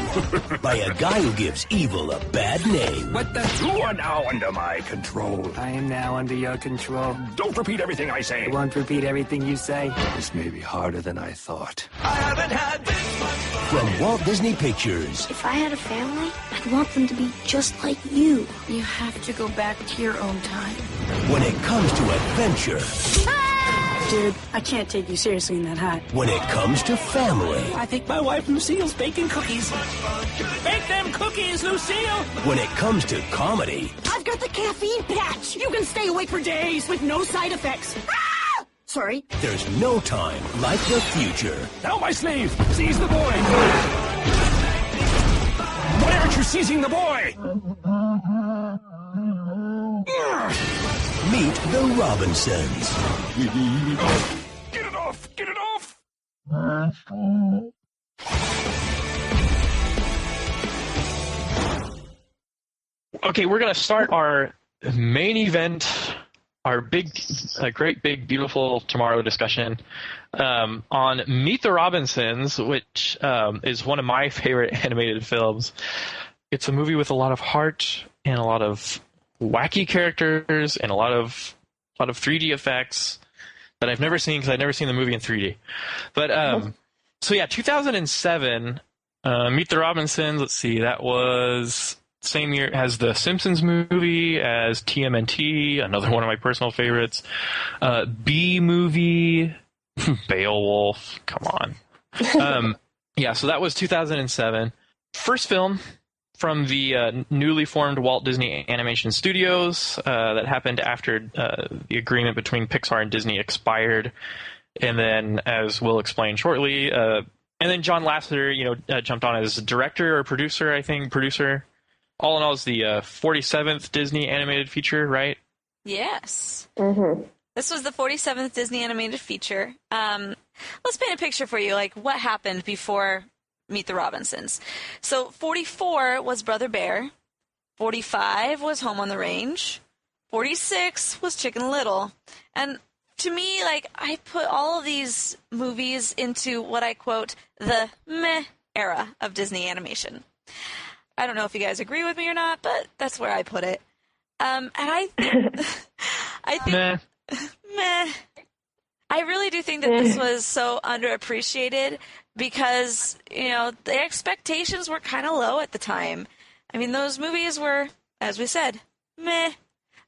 by a guy who gives evil a bad name. What the? You are now under my control. I am now under your control. Don't repeat everything I say. I won't repeat everything you say. This may be harder than I thought. I haven't had this much fun. From Walt Disney Pictures. If I had a family, I'd want them to be just like you. You have to go back to your own time. When it comes to adventure. Dude, I can't take you seriously in that hat. When it comes to family. I think my wife Lucille's baking cookies. Bake them cookies, Lucille! When it comes to comedy. I've got the caffeine patch. You can stay awake for days with no side effects. Ah! Sorry. There's no time like the future. Now my slave! Seize the boy! Why aren't you seizing the boy? Meet the Robinsons. Get it off! Get it off! Okay, we're going to start our main event, our great big beautiful tomorrow discussion on Meet the Robinsons, which is one of my favorite animated films. It's a movie with a lot of heart and a lot of wacky characters and a lot of 3D effects that I've never seen because I've never seen the movie in 3D. But so yeah, 2007, Meet the Robinsons. Let's see, that was same year as the Simpsons movie, as TMNT, another one of my personal favorites. B movie, Beowulf. Come on. Yeah, so that was 2007. First film from the newly formed Walt Disney Animation Studios that happened after the agreement between Pixar and Disney expired. And then, as we'll explain shortly, and then John Lasseter, jumped on as director or producer, I think. Producer. All in all, it's the 47th Disney animated feature, right? Yes. Mm-hmm. This was the 47th Disney animated feature. Let's paint a picture for you, like what happened before Meet the Robinsons. So 44 was Brother Bear, 45 was Home on the Range, 46 was Chicken Little, and to me, like, I put all of these movies into what I quote the meh era of Disney animation. I don't know if you guys agree with me or not, but that's where I put it. And I think meh. I really do think that this was so underappreciated because, the expectations were kind of low at the time. I mean, those movies were, as we said, meh.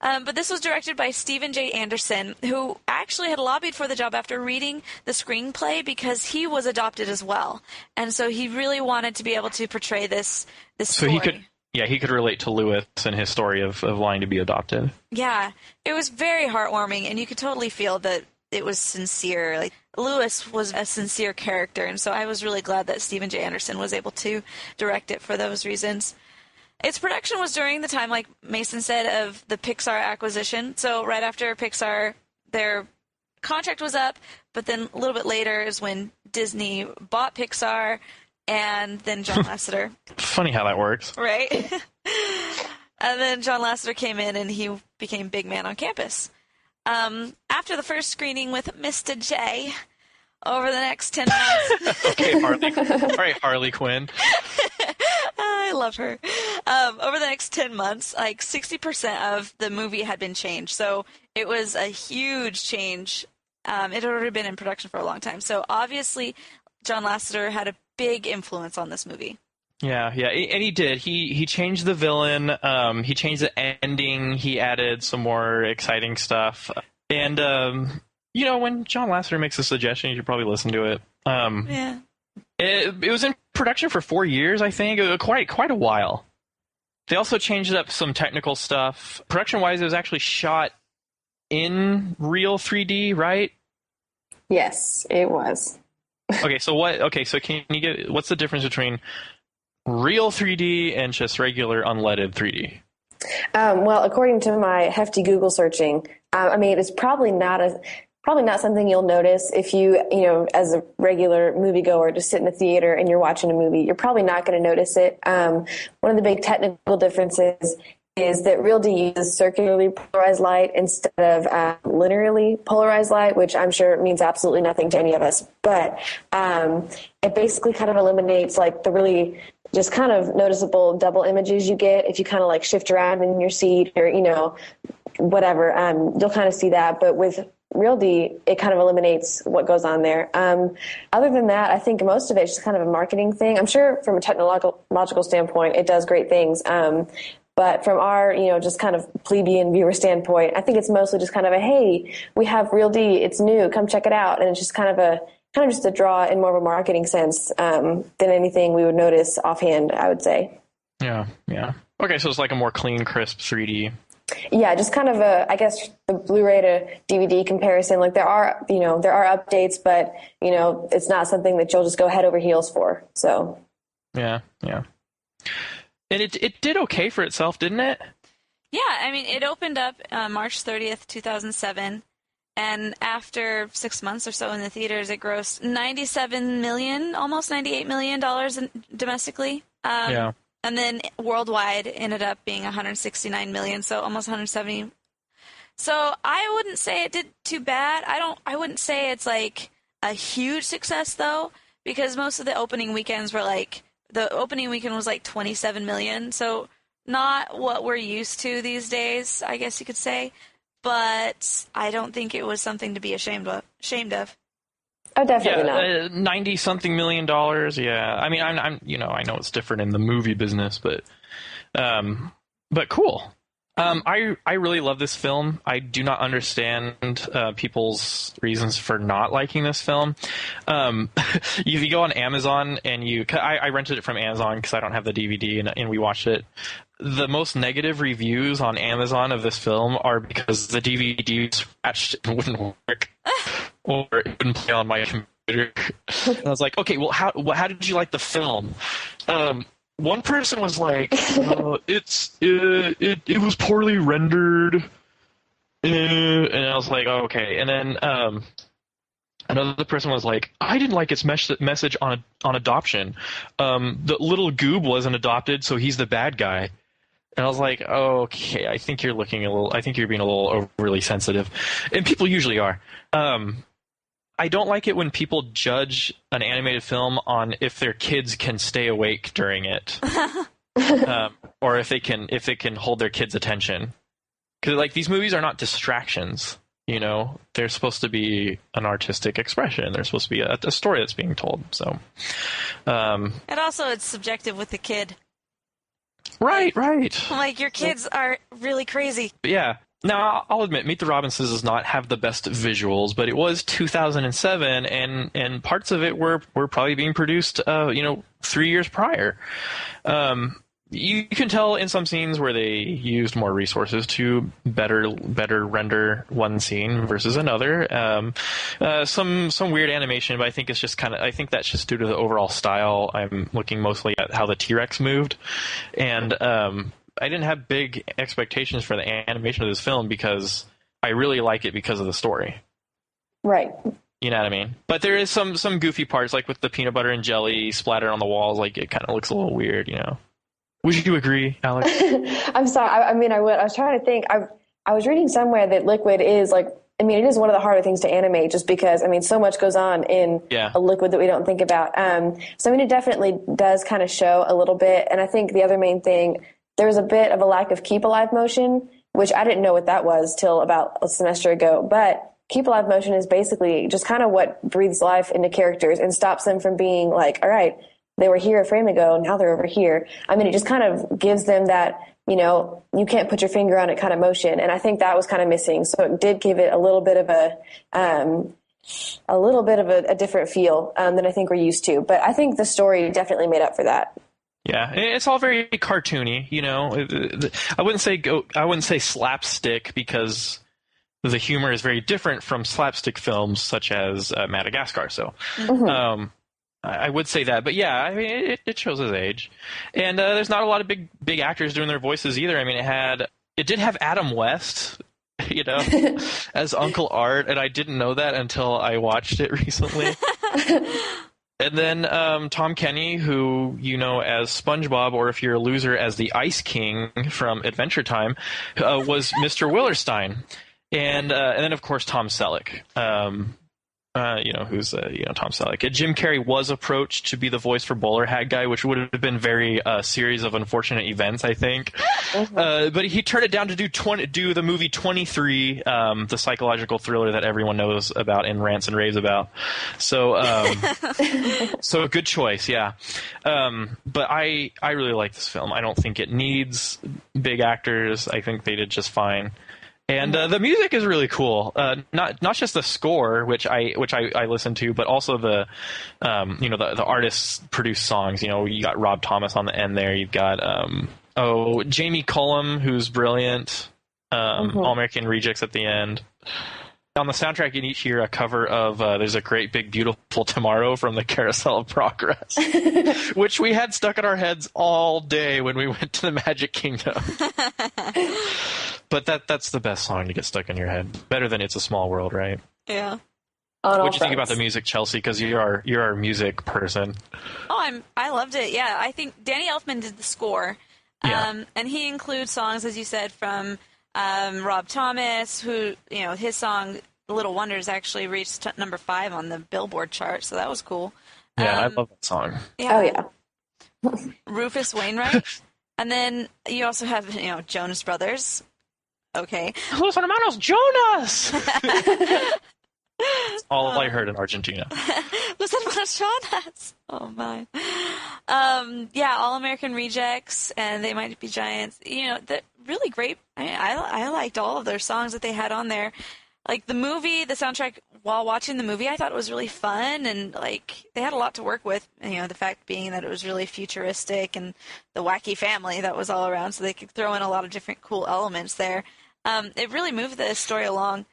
But this was directed by Stephen J. Anderson, who actually had lobbied for the job after reading the screenplay because he was adopted as well. And so he really wanted to be able to portray this story. So he could relate to Lewis and his story of wanting to be adopted. Yeah, it was very heartwarming, and you could totally feel that it was sincere. Like, Lewis was a sincere character, and so I was really glad that Stephen J. Anderson was able to direct it for those reasons. Its production was during the time, like Mason said, of the Pixar acquisition. So right after Pixar, their contract was up, but then a little bit later is when Disney bought Pixar, and then John Lasseter. Funny how that works. Right? And then John Lasseter came in, and he became big man on campus. After the first screening with Mr. J, over the next 10 months... Okay, Harley. All right, Harley Quinn. I love her. Over the next 10 months, like 60% of the movie had been changed. So it was a huge change. It had already been in production for a long time. So obviously, John Lasseter had a big influence on this movie. Yeah, and he did. He changed the villain. He changed the ending. He added some more exciting stuff. And when John Lasseter makes a suggestion, you should probably listen to it. Yeah. It was in production for 4 years, I think. It was quite a while. They also changed up some technical stuff. Production-wise, it was actually shot in real 3D, right? Yes, it was. So can you get what's the difference between real 3D and just regular unleaded 3D? Well, according to my hefty Google searching, it's probably not something you'll notice if you as a regular moviegoer just sit in the theater and you're watching a movie. You're probably not going to notice it. One of the big technical differences is that Real D uses circularly polarized light instead of linearly polarized light, which I'm sure means absolutely nothing to any of us. But it basically kind of eliminates like the really just kind of noticeable double images you get if you kind of like shift around in your seat or, whatever. You'll kind of see that. But with Real D, it kind of eliminates what goes on there. Other than that, I think most of it's just kind of a marketing thing. I'm sure from a technological standpoint, it does great things. But from our, just kind of plebeian viewer standpoint, I think it's mostly just kind of a, hey, we have Real D, it's new, come check it out. And it's just kind of just a draw in more of a marketing sense than anything we would notice offhand, I would say. Yeah. Okay, so it's like a more clean, crisp 3D. Yeah, just kind of I guess the Blu-ray to DVD comparison. Like there are updates, but it's not something that you'll just go head over heels for. So. Yeah. And it did okay for itself, didn't it? Yeah, it opened up March 30th, 2007, and after 6 months or so in the theaters, it grossed $97 million, almost $98 million domestically. Yeah. And then worldwide ended up being $169 million, so almost $170. So I wouldn't say it did too bad. I wouldn't say it's like a huge success though, because most of the opening weekends were like. The opening weekend was like $27 million, so not what we're used to these days, I guess you could say. But I don't think it was something to be ashamed of. Oh, definitely not. 90-something million dollars. Yeah, I'm I know it's different in the movie business, but cool. I really love this film. I do not understand people's reasons for not liking this film. If you go on Amazon and I rented it from Amazon because I don't have the DVD and we watched it. The most negative reviews on Amazon of this film are because the DVD scratched and wouldn't work or it wouldn't play on my computer. And I was like, okay, well, how did you like the film? One person was like, it was poorly rendered, and I was like, oh, okay. And then another person was like, I didn't like its message on adoption. The little goob wasn't adopted, so he's the bad guy. And I was like, okay, I think you're being a little overly sensitive, and people usually are. I don't like it when people judge an animated film on if their kids can stay awake during it, or if they can hold their kids' attention. Because like these movies are not distractions, They're supposed to be an artistic expression. They're supposed to be a story that's being told. So, and also it's subjective with the kid. Right. Like your kids are really crazy. Yeah. Now, I'll admit, Meet the Robinsons does not have the best visuals, but it was 2007, and parts of it were probably being produced, 3 years prior. You can tell in some scenes where they used more resources to better render one scene versus another. Some weird animation, but I think it's just I think that's just due to the overall style. I'm looking mostly at how the T-Rex moved, and I didn't have big expectations for the animation of this film because I really like it because of the story. Right. You know what I mean? But there is some goofy parts, like with the peanut butter and jelly splattered on the walls. Like it kind of looks a little weird, Would you agree, Alex? I'm sorry. I would. I was trying to think. I was reading somewhere that liquid is like I mean, it is one of the harder things to animate just because, I mean, so much goes on in a liquid that we don't think about. So, I mean, it definitely does kind of show a little bit. And I think the other main thing, there's a bit of a lack of keep alive motion, which I didn't know what that was till about a semester ago. But keep alive motion is basically just kind of what breathes life into characters and stops them from being like, all right, they were here a frame ago, now they're over here. I mean, it just kind of gives them that, you know, you can't put your finger on it kind of motion. And I think that was kind of missing. So it did give it a little bit of a different feel than I think we're used to. But I think the story definitely made up for that. Yeah, it's all very cartoony, you know. I wouldn't say slapstick because the humor is very different from slapstick films such as Madagascar. So, I would say that, but yeah, I mean, it shows his age, and there's not a lot of big actors doing their voices either. I mean, it did have Adam West, you know, as Uncle Art, and I didn't know that until I watched it recently. And then Tom Kenny, who you know as SpongeBob, or if you're a loser, as the Ice King from Adventure Time, was Mr. Willerstein, and then of course Tom Selleck. Who's Tom Selleck. Jim Carrey was approached to be the voice for Bowler Hat Guy, which would have been very series of unfortunate events, I think. But he turned it down to do the movie 23, the psychological thriller that everyone knows about and rants and raves about. So, so a good choice, yeah. But I really like this film. I don't think it needs big actors. I think they did just fine. And the music is really cool. Not just the score, which I listen to, but also the artists produced songs. You know, you got Rob Thomas on the end there. You've got Jamie Cullum, who's brilliant. All American Rejects at the end. On the soundtrack, you each hear a cover of "There's a Great Big Beautiful Tomorrow" from the Carousel of Progress, which we had stuck in our heads all day when we went to the Magic Kingdom. But that's the best song to get stuck in your head. Better than "It's a Small World," right? Yeah. What do you think about the music, Chelsea? Because you're our music person. Oh, I loved it. Yeah, I think Danny Elfman did the score, and he includes songs, as you said, from Rob Thomas, who his song "Little Wonders" actually reached number 5 on the Billboard chart, so that was cool. Yeah, I love that song. Yeah. Oh yeah. Rufus Wainwright, and then you also have Jonas Brothers. Okay. Los hermanos Jonas! All I heard in Argentina. Los hermanos Jonas! Oh, my. All American Rejects, and They Might Be Giants. The really great. I liked all of their songs that they had on there. Like, the movie, the soundtrack, while watching the movie, I thought it was really fun, and, like, they had a lot to work with. The fact being that it was really futuristic, and the wacky family that was all around, so they could throw in a lot of different cool elements there. It really moved the story along.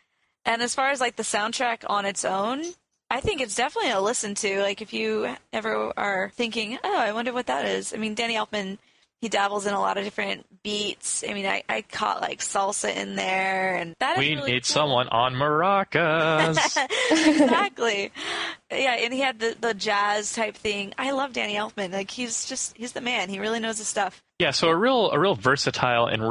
And as far as like the soundtrack on its own, I think it's definitely a listen to. Like if you ever are thinking, oh, I wonder what that is. I mean, Danny Elfman, he dabbles in a lot of different beats. I mean, I caught like salsa in there, and that is really need cool. Someone on maracas. Exactly. Yeah, and he had the jazz type thing. I love Danny Elfman. Like he's the man. He really knows his stuff. Yeah, so a real versatile and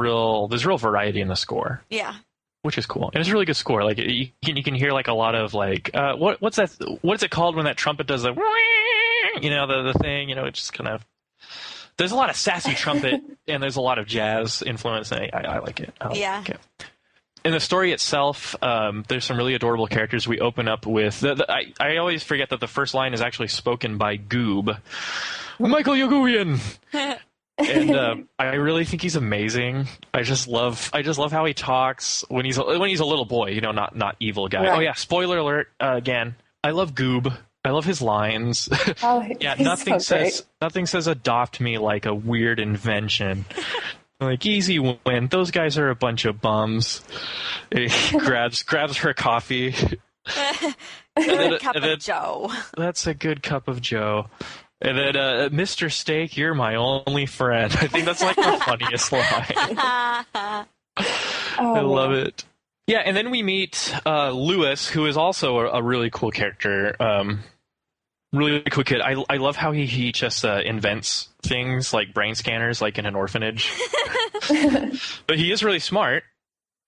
there's real variety in the score. Yeah. Which is cool. And it's a really good score. Like you can hear like a lot of like what's that? What is it called when that trumpet does the the thing? It just kind of. There's a lot of sassy trumpet and there's a lot of jazz influence. And I like it. I like it. In the story itself, there's some really adorable characters. We open up with I always forget that the first line is actually spoken by Goob, Michael Yagubian. And I really think he's amazing. I just love how he talks when he's a little boy, not evil guy. Right. Oh yeah, spoiler alert again. I love Goob. I love his lines. Oh, yeah, nothing says adopt me like a weird invention. Like easy win. Those guys are a bunch of bums. He grabs her coffee. Cup of Joe. That's a good cup of Joe. And then, Mr. Steak, you're my only friend. I think that's like the funniest line. I love it. Yeah, and then we meet Lewis, who is also a really cool character. Really cool kid. I love how he just invents things like brain scanners, like in an orphanage. But he is really smart.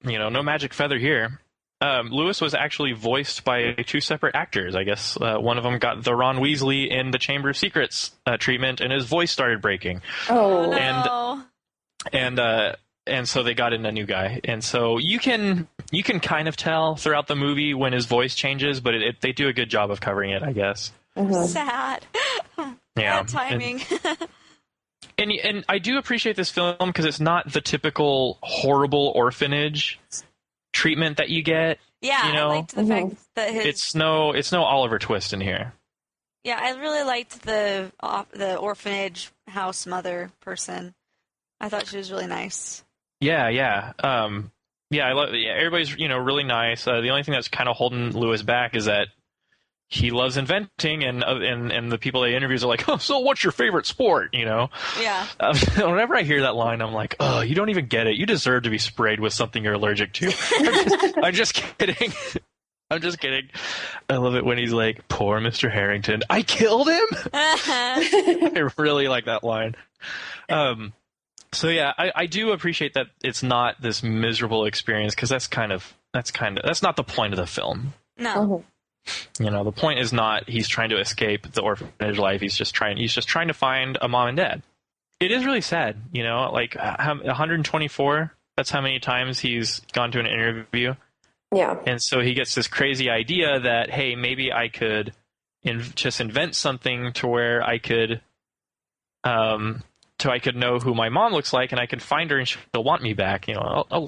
No magic feather here. Lewis was actually voiced by 2 separate actors. I guess one of them got the Ron Weasley in the Chamber of Secrets treatment, and his voice started breaking. Oh, no. And so they got in a new guy. And so you can kind of tell throughout the movie when his voice changes, but they do a good job of covering it, I guess. Mm-hmm. Sad. Yeah. Bad timing. And I do appreciate this film because it's not the typical horrible orphanage treatment that you get. Yeah, you know? I liked the fact that it's no Oliver Twist in here. Yeah, I really liked the orphanage house mother person. I thought she was really nice. Yeah. Everybody's really nice. The only thing that's kind of holding Lewis back is that he loves inventing, and the people they interviews are like, oh, so what's your favorite sport? Yeah. Whenever I hear that line, I'm like, oh, you don't even get it. You deserve to be sprayed with something you're allergic to. I'm just kidding. I'm just kidding. I love it when he's like, poor Mr. Harrington. I killed him? I really like that line. So yeah, I do appreciate that it's not this miserable experience, because that's not the point of the film. No. The point is not he's trying to escape the orphanage life. He's just trying to find a mom and dad. It is really sad, like 124. That's how many times he's gone to an interview. Yeah. And so he gets this crazy idea that, hey, maybe I could just invent something to where I could know who my mom looks like, and I could find her and she'll want me back. Kind of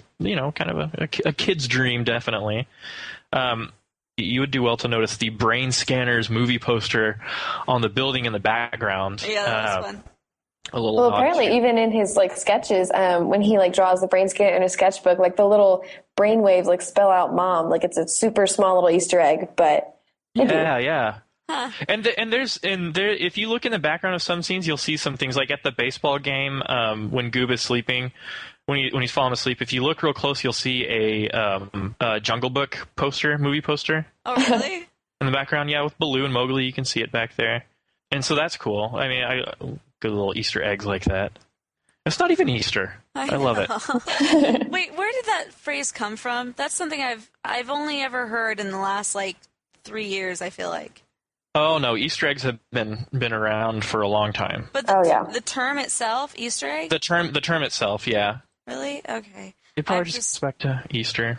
a kid's dream, definitely. You would do well to notice the Brain Scanners movie poster on the building in the background. Yeah, that was fun. Well, apparently, even in his sketches, when he draws the brain scanner in his sketchbook, the little brain waves spell out "mom." It's a super small little Easter egg, but yeah. Huh. And if you look in the background of some scenes, you'll see some things like at the baseball game when Goob is sleeping. When he's falling asleep, if you look real close, you'll see a Jungle Book movie poster. Oh, really? In the background, yeah, with Baloo and Mowgli, you can see it back there. And so that's cool. I mean, good little Easter eggs like that. It's not even Easter. I love it. Wait, where did that phrase come from? That's something I've only ever heard in the last 3 years, I feel like. Oh no, Easter eggs have been around for a long time. But the term itself, Easter egg? The term itself, yeah. Really? Okay. It probably just goes back to Easter.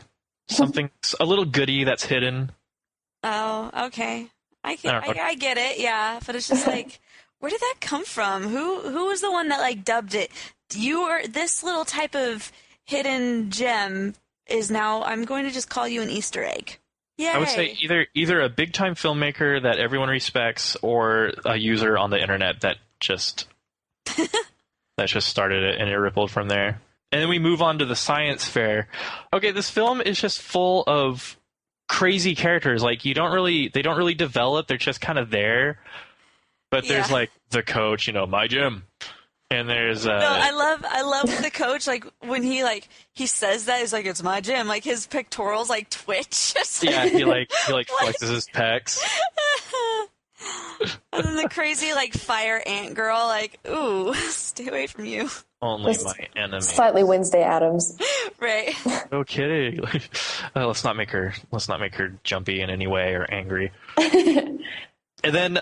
Something, a little goodie that's hidden. Oh, okay. I get it, yeah. But it's just where did that come from? Who was the one that dubbed it? This little type of hidden gem is now, I'm going to just call you an Easter egg. Yay. I would say either a big time filmmaker that everyone respects, or a user on the internet that just started it and it rippled from there. And then we move on to the science fair. Okay, this film is just full of crazy characters. They don't really develop. They're just kind of there. But there's the coach, my gym. And there's no, I love the coach, when he says that, he's like, it's my gym, his pectorals twitch. Yeah, he flexes his pecs. And then the crazy fire ant girl, ooh, stay away from you. Only my enemy. Slightly Wednesday Addams. Right. No kidding. Let's not make her jumpy in any way or angry. And then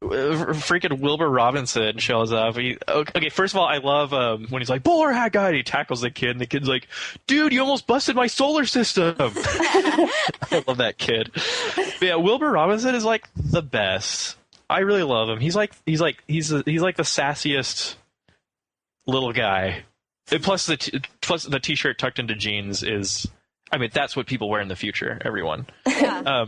freaking Wilbur Robinson shows up. Okay, first of all, I love when he's like, bowler hat guy, and he tackles the kid, and the kid's like, dude, you almost busted my solar system. I love that kid. But yeah, Wilbur Robinson is the best. I really love him. He's like the sassiest little guy. And plus the t-shirt tucked into jeans is, that's what people wear in the future, everyone. Yeah.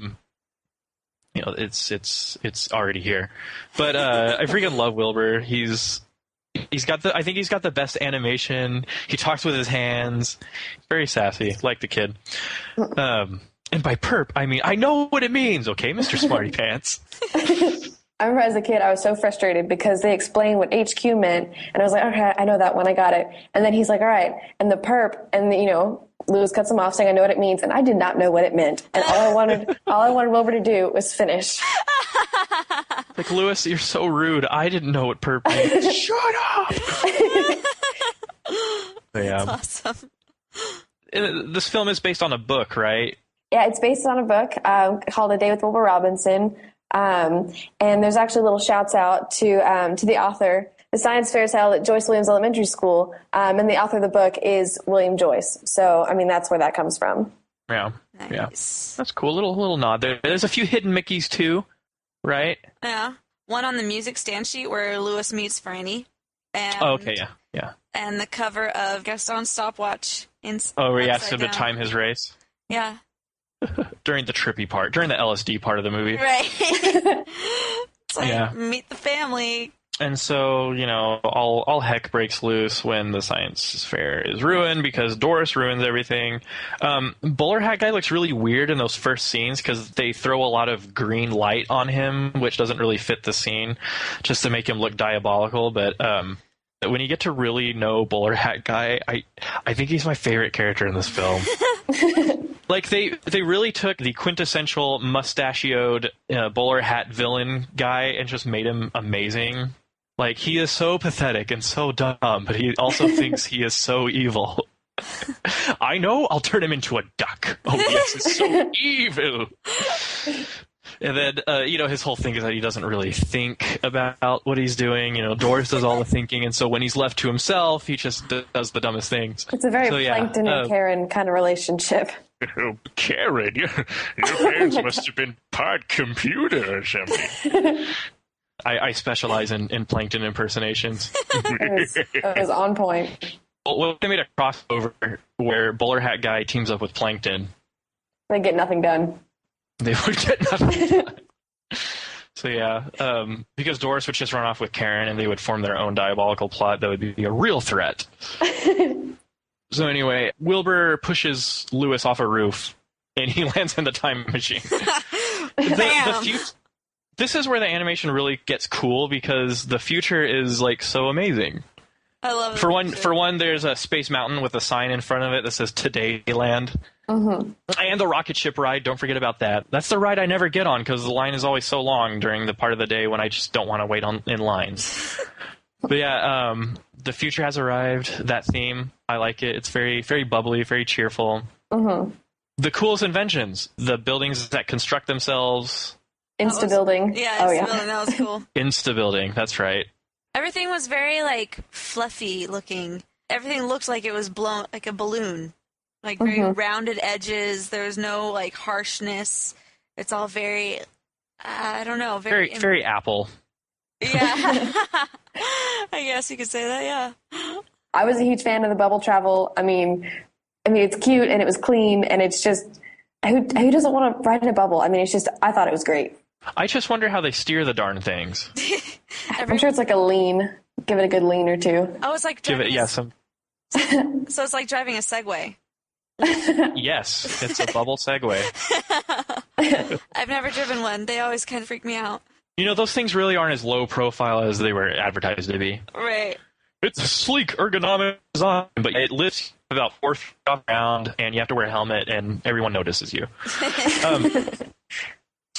It's already here, but I freaking love Wilbur. He's got the best animation. He talks with his hands. Very sassy, like the kid. And by perp, I know what it means. Okay, Mr. Smarty Pants. I remember as a kid, I was so frustrated because they explained what HQ meant, and I was like, okay, I know that one, I got it. And then he's like, all right, and the perp, and Lewis cuts him off saying, I know what it means, and I did not know what it meant. And all I wanted Wilbur to do was finish. Lewis, you're so rude. I didn't know what perp meant. Shut up! That's awesome. this film is based on a book, right? Yeah, it's based on a book called A Day with Wilbur Robinson. And there's actually little shouts out to the author. The science fair is held at Joyce Williams Elementary School, and the author of the book is William Joyce. So, I mean, that's where that comes from. Yeah, Nice. yeah, that's cool. Little nod there. There's a few hidden Mickeys too, right? Yeah. One on the music stand sheet where Lewis meets Franny. And, Okay, yeah. And the cover of Gaston's stopwatch. Where he asked him to down. time his race Yeah. during the trippy part, during the LSD part of the movie. Right. It's like, meet the family. And so, all heck breaks loose when the science fair is ruined because Doris ruins everything. Bowler Hat Guy looks really weird in those first scenes because they throw a lot of green light on him, which doesn't really fit the scene, just to make him look diabolical. But when you get to really know Bowler Hat Guy, I think he's my favorite character in this film. Like, they really took the quintessential mustachioed bowler hat villain guy and just made him amazing. Like, he is so pathetic and so dumb, but he also thinks he is so evil. I know, I'll turn him into a duck. Oh, yes, it's so evil. And then, his whole thing is that he doesn't really think about what he's doing. Doris does all the thinking, and so when he's left to himself, he just does the dumbest things. It's a very Plankton and Karen kind of relationship. Oh, Karen, your parents must have been part computer or something. I specialize in Plankton impersonations. It was on point. Well, they made a crossover where Bowler Hat Guy teams up with Plankton. They get nothing done. They would get nothing done. So yeah, because Doris would just run off with Karen and they would form their own diabolical plot that would be a real threat. So anyway, Wilbur pushes Lewis off a roof and he lands in the time machine. This is where the animation really gets cool because the future is like so amazing. I love it. For one, there's a space mountain with a sign in front of it that says Todayland. Mm-hmm. And the rocket ship ride, don't forget about that. That's the ride I never get on because the line is always so long during the part of the day when I just don't want to wait in lines. But yeah, the future has arrived. That theme, I like it. It's very, very bubbly, very cheerful. Mm-hmm. The coolest inventions, the buildings that construct themselves. Insta-building. Yeah, Insta-building, that was cool. Insta-building, that's right. Everything was very, fluffy looking. Everything looked like it was blown, like a balloon. Like, very rounded edges. There was no, harshness. It's all very, I don't know. Very Apple. Yeah. I guess you could say that, yeah. I was a huge fan of the bubble travel. I mean, it's cute, and it was clean, and it's just, who doesn't want to ride in a bubble? I mean, it's just, I thought it was great. I just wonder how they steer the darn things. I'm sure it's like a lean. Give it a good lean or two. Oh, it's like give it, some. So it's like driving a Segway. Yes, it's a bubble Segway. I've never driven one. They always kind of freak me out. Those things really aren't as low profile as they were advertised to be. Right. It's a sleek ergonomic design, but it lifts about 4 feet off the ground, and you have to wear a helmet, and everyone notices you.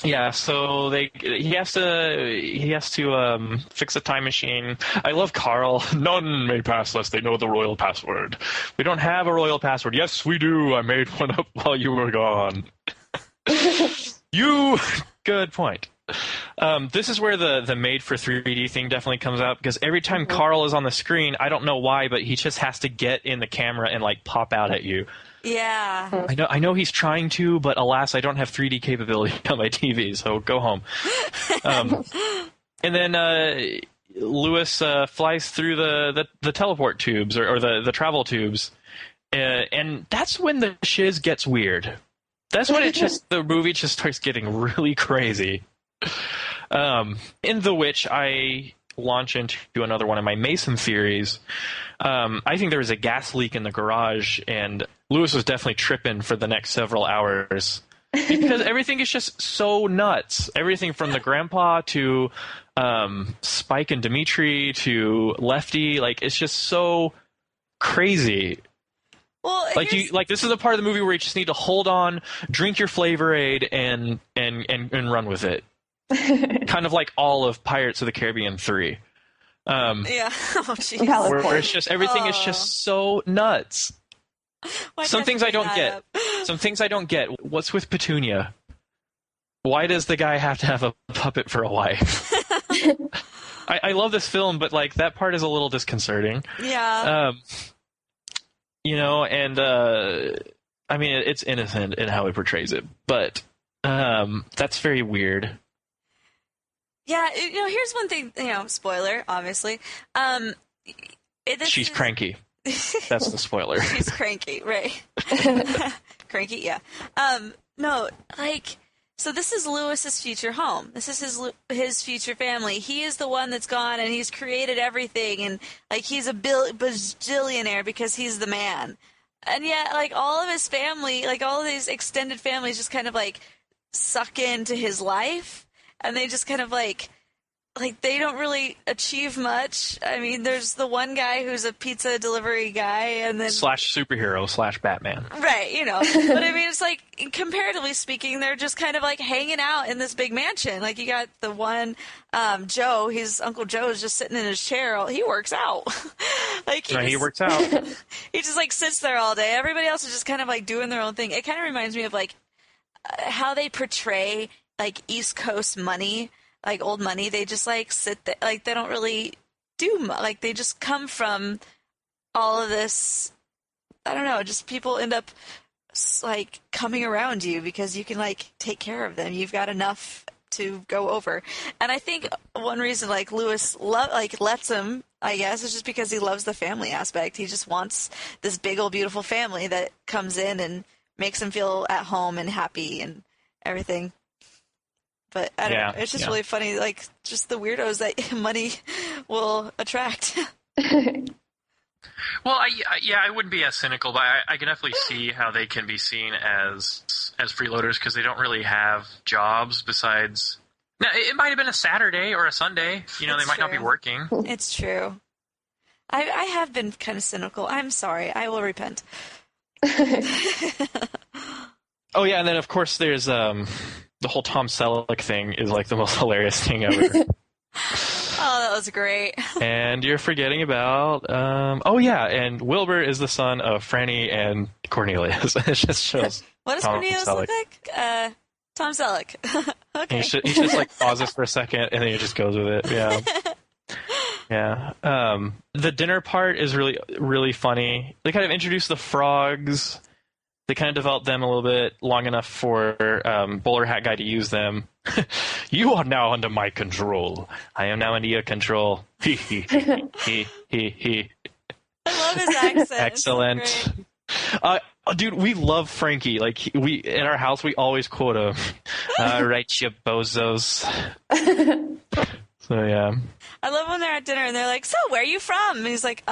Yeah, so he has to fix a time machine. I love Carl. None may pass unless they know the royal password. We don't have a royal password. Yes, we do. I made one up while you were gone. Good point. This is where the made for 3D thing definitely comes out because every time Carl is on the screen, I don't know why, but he just has to get in the camera and pop out at you. Yeah. I know he's trying to, but alas, I don't have 3D capability on my TV, so go home. And then Lewis flies through the teleport tubes or the travel tubes, and that's when the shiz gets weird. That's when the movie just starts getting really crazy. In the which I launch into another one of my Mason theories. I think there was a gas leak in the garage, and Lewis was definitely tripping for the next several hours because everything is just so nuts. Everything from the grandpa to Spike and Dimitri to Lefty, it's just so crazy. Well, this is the part of the movie where you just need to hold on, drink your Flavor Aid, and run with it. Kind of like all of Pirates of the Caribbean 3. Yeah. Oh, jeez. Where it's just everything is just so nuts. Some things I don't get. Some things I don't get. What's with Petunia? Why does the guy have to have a puppet for a wife? I love this film, but like that part is a little disconcerting. Yeah. And I mean it's innocent in how it portrays it, but that's very weird. Yeah, here's one thing. Spoiler, obviously. She's cranky. That's the spoiler. She's cranky, right? Cranky, yeah. No, like. So this is Lewis's future home. This is his future family. He is the one that's gone, and he's created everything, and like he's a bajillionaire because he's the man. And yet, like all of his family, like all of these extended families, just kind of like suck into his life, and they just kind of like they don't really achieve much. I mean, there's the one guy who's a pizza delivery guy, and then / Batman. Right, But I mean, it's like, comparatively speaking, they're just kind of like hanging out in this big mansion. Like, you got the one, Joe, his Uncle Joe is just sitting in his chair. He works out. He works out. He just like sits there all day. Everybody else is just kind of like doing their own thing. It kind of reminds me of like how they portray like East Coast money. Like old money, they just like sit there, like they don't really do much. Like they just come from all of this. I don't know. Just people end up like coming around you because you can like take care of them. You've got enough to go over. And I think one reason like Lewis lets him, I guess, is just because he loves the family aspect. He just wants this big old beautiful family that comes in and makes him feel at home and happy and everything. But I don't know. It's just really funny, like, just the weirdos that money will attract. Well, I wouldn't be as cynical, but I can definitely see how they can be seen as freeloaders because they don't really have jobs besides... Now, it might have been a Saturday or a Sunday. They might not be working. It's true. I have been kind of cynical. I'm sorry. I will repent. Oh, yeah, and then, of course, there's... the whole Tom Selleck thing is like the most hilarious thing ever. Oh, that was great. And you're forgetting about, and Wilbur is the son of Franny and Cornelius. It just shows. What does Cornelius look like? Tom Selleck. Okay. He just like pauses for a second and then he just goes with it. Yeah. Yeah. The dinner part is really, really funny. They kind of introduce the frogs. They kind of developed them a little bit long enough for Bowler Hat Guy to use them. You are now under my control. I am now under your control. He. I love his accent. Excellent. Dude, we love Frankie. Like in our house, we always quote him. All right, you bozos. So yeah. I love when they're at dinner and they're like, "So, where are you from?" And he's like,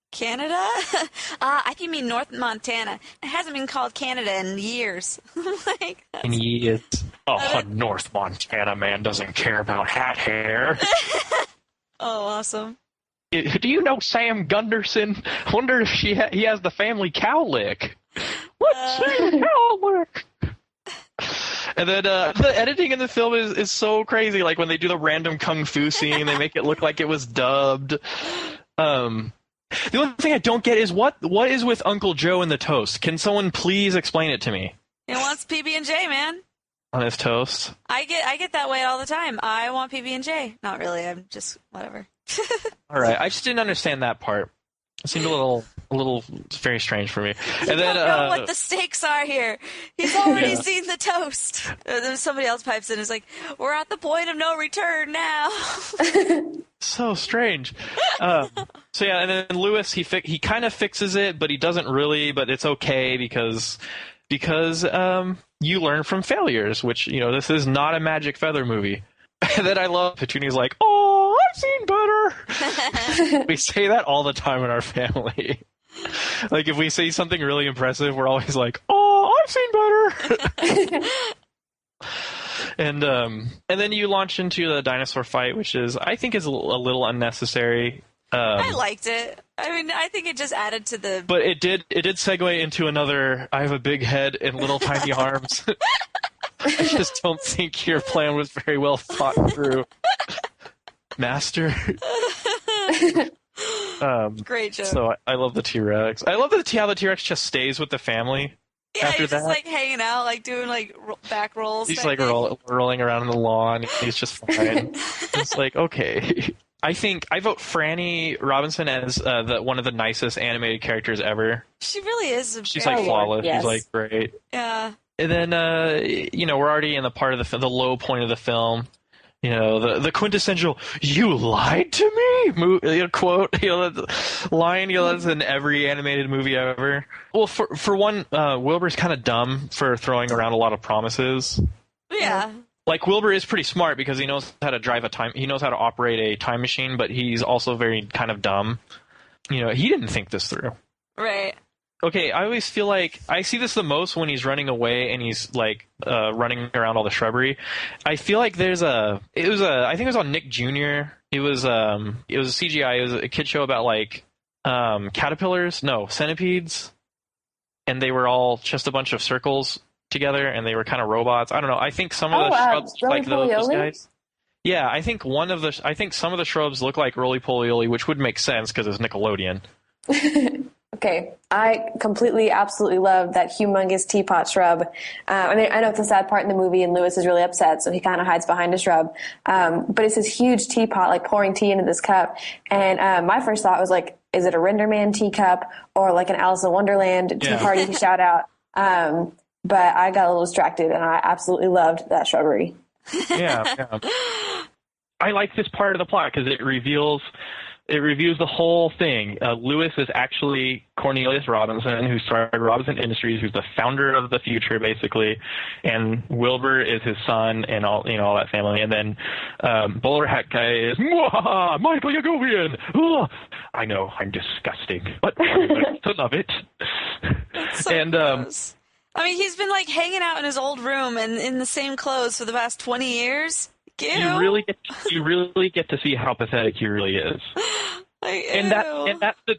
Canada? I think you mean North Montana. It hasn't been called Canada in years. In years. Oh, North Montana man doesn't care about hat hair. Oh, awesome. Do you know Sam Gunderson? Wonder if he has the family cowlick. What's Sam cowlick? And then the editing in the film is so crazy. Like when they do the random kung fu scene, they make it look like it was dubbed. The only thing I don't get is what is with Uncle Joe and the toast? Can someone please explain it to me? He wants PB&J, man. On his toast? I get that way all the time. I want PB&J. Not really. I'm just whatever. All right. I just didn't understand that part. It seemed a little very strange for me. You don't know what the stakes are here. He's already seen the toast. Then somebody else pipes in and is like, "We're at the point of no return now." So strange. So yeah, and then Lewis he kind of fixes it, but he doesn't really. But it's okay because you learn from failures, which this is not a Magic Feather movie. And then I love Petunia's like, "Oh, I've seen better." We say that all the time in our family. Like if we say something really impressive, we're always like, "Oh, I've seen better." And then you launch into the dinosaur fight, which I think is a little unnecessary. I liked it. I mean, I think it just added to the. But it did segue into another. I have a big head and little tiny arms. I just don't think your plan was very well thought through, Master. Great joke. So I love the T-Rex. I love how the T-Rex just stays with the family. Yeah, after he's just that. like hanging out, like doing like back rolls. He's like rolling around on the lawn. He's just fine. It's like, okay. I vote Franny Robinson as one of the nicest animated characters ever. She really is. She's like flawless. Yes. She's like great. Yeah. And then we're already in the part of the low point of the film. The quintessential "you lied to me" quote. Line that's in every animated movie ever. Well, for one, Wilbur's kind of dumb for throwing around a lot of promises. Yeah. Like Wilbur is pretty smart because he knows how to he knows how to operate a time machine, but he's also very kind of dumb. He didn't think this through. Right. Okay, I always feel like I see this the most when he's running away and he's like running around all the shrubbery. I feel like I think it was on Nick Jr. It was a CGI. It was a kid show about like centipedes, and they were all just a bunch of circles together, and they were kind of robots. I don't know. I think some of the shrubs like those guys. Yeah, I think some of the shrubs look like Roly Poly Oly, which would make sense because it's Nickelodeon. Okay, I completely, absolutely love that humongous teapot shrub. I know it's a sad part in the movie, and Lewis is really upset, so he kind of hides behind a shrub. But it's this huge teapot, like pouring tea into this cup. And my first thought was like, is it a Renderman teacup or like an Alice in Wonderland tea party shout out? But I got a little distracted, and I absolutely loved that shrubbery. Yeah. I like this part of the plot because it reveals the whole thing. Lewis is actually Cornelius Robinson, who started Robinson Industries, who's the founder of the future, basically, and Wilbur is his son, and all that family. And then Bowler Hat Guy is Michael Yagovian. Oh, I know I'm disgusting, but I love it. So gross. I mean, he's been like hanging out in his old room and in the same clothes for the past 20 years. Ew. You really get to see how pathetic he really is. And that's the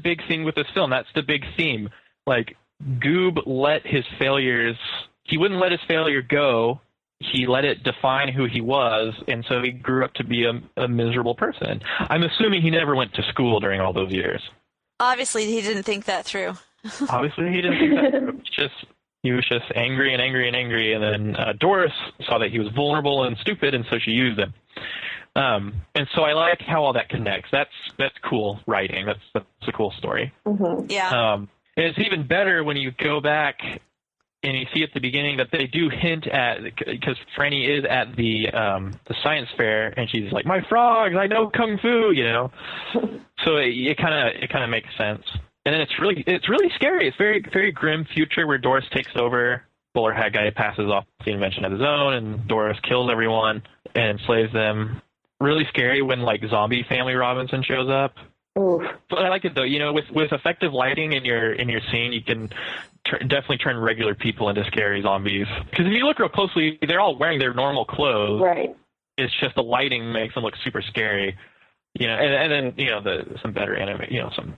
big thing with this film. That's the big theme. Like Goob let his failures. He wouldn't let his failure go. He let it define who he was, and so he grew up to be a miserable person. I'm assuming he never went to school during all those years. Obviously, he didn't think that through. Obviously, he didn't think that through. He was just angry, and then Doris saw that he was vulnerable and stupid, and so she used him. And so I like how all that connects. That's cool writing. That's a cool story. Mm-hmm. Yeah. And it's even better when you go back and you see at the beginning that they do hint at, because Franny is at the science fair, and she's like, "My frogs, I know kung fu," So it kind of makes sense. And then it's really scary. It's very, very grim future where Doris takes over. Bowler Hat Guy passes off the invention of his own, and Doris kills everyone and enslaves them. Really scary when like zombie family Robinson shows up. Oof. But I like it though. With effective lighting in your scene, you can definitely turn regular people into scary zombies. Because if you look real closely, they're all wearing their normal clothes. Right. It's just the lighting makes them look super scary. And then some better some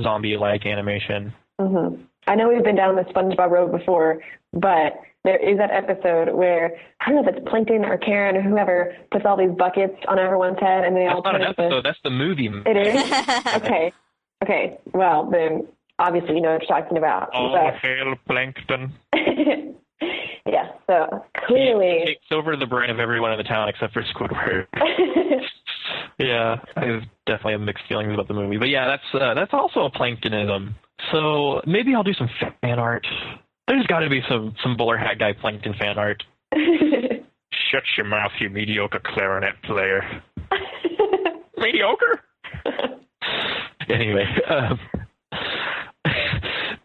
zombie-like animation. Mm-hmm. I know we've been down the SpongeBob road before, but there is that episode where I don't know if it's Plankton or Karen or whoever puts all these buckets on everyone's head, and they all turn into... That's not an episode. That's the movie. It is? Okay. Well, then obviously you know what you're talking about. Hail Plankton. Yeah. So clearly, he takes over the brain of everyone in the town except for Squidward. Yeah, I definitely have mixed feelings about the movie, but yeah, that's also a Planktonism. So maybe I'll do some fan art. There's got to be some Bowler Hat Guy Plankton fan art. Shut your mouth, you mediocre clarinet player. Mediocre. Anyway,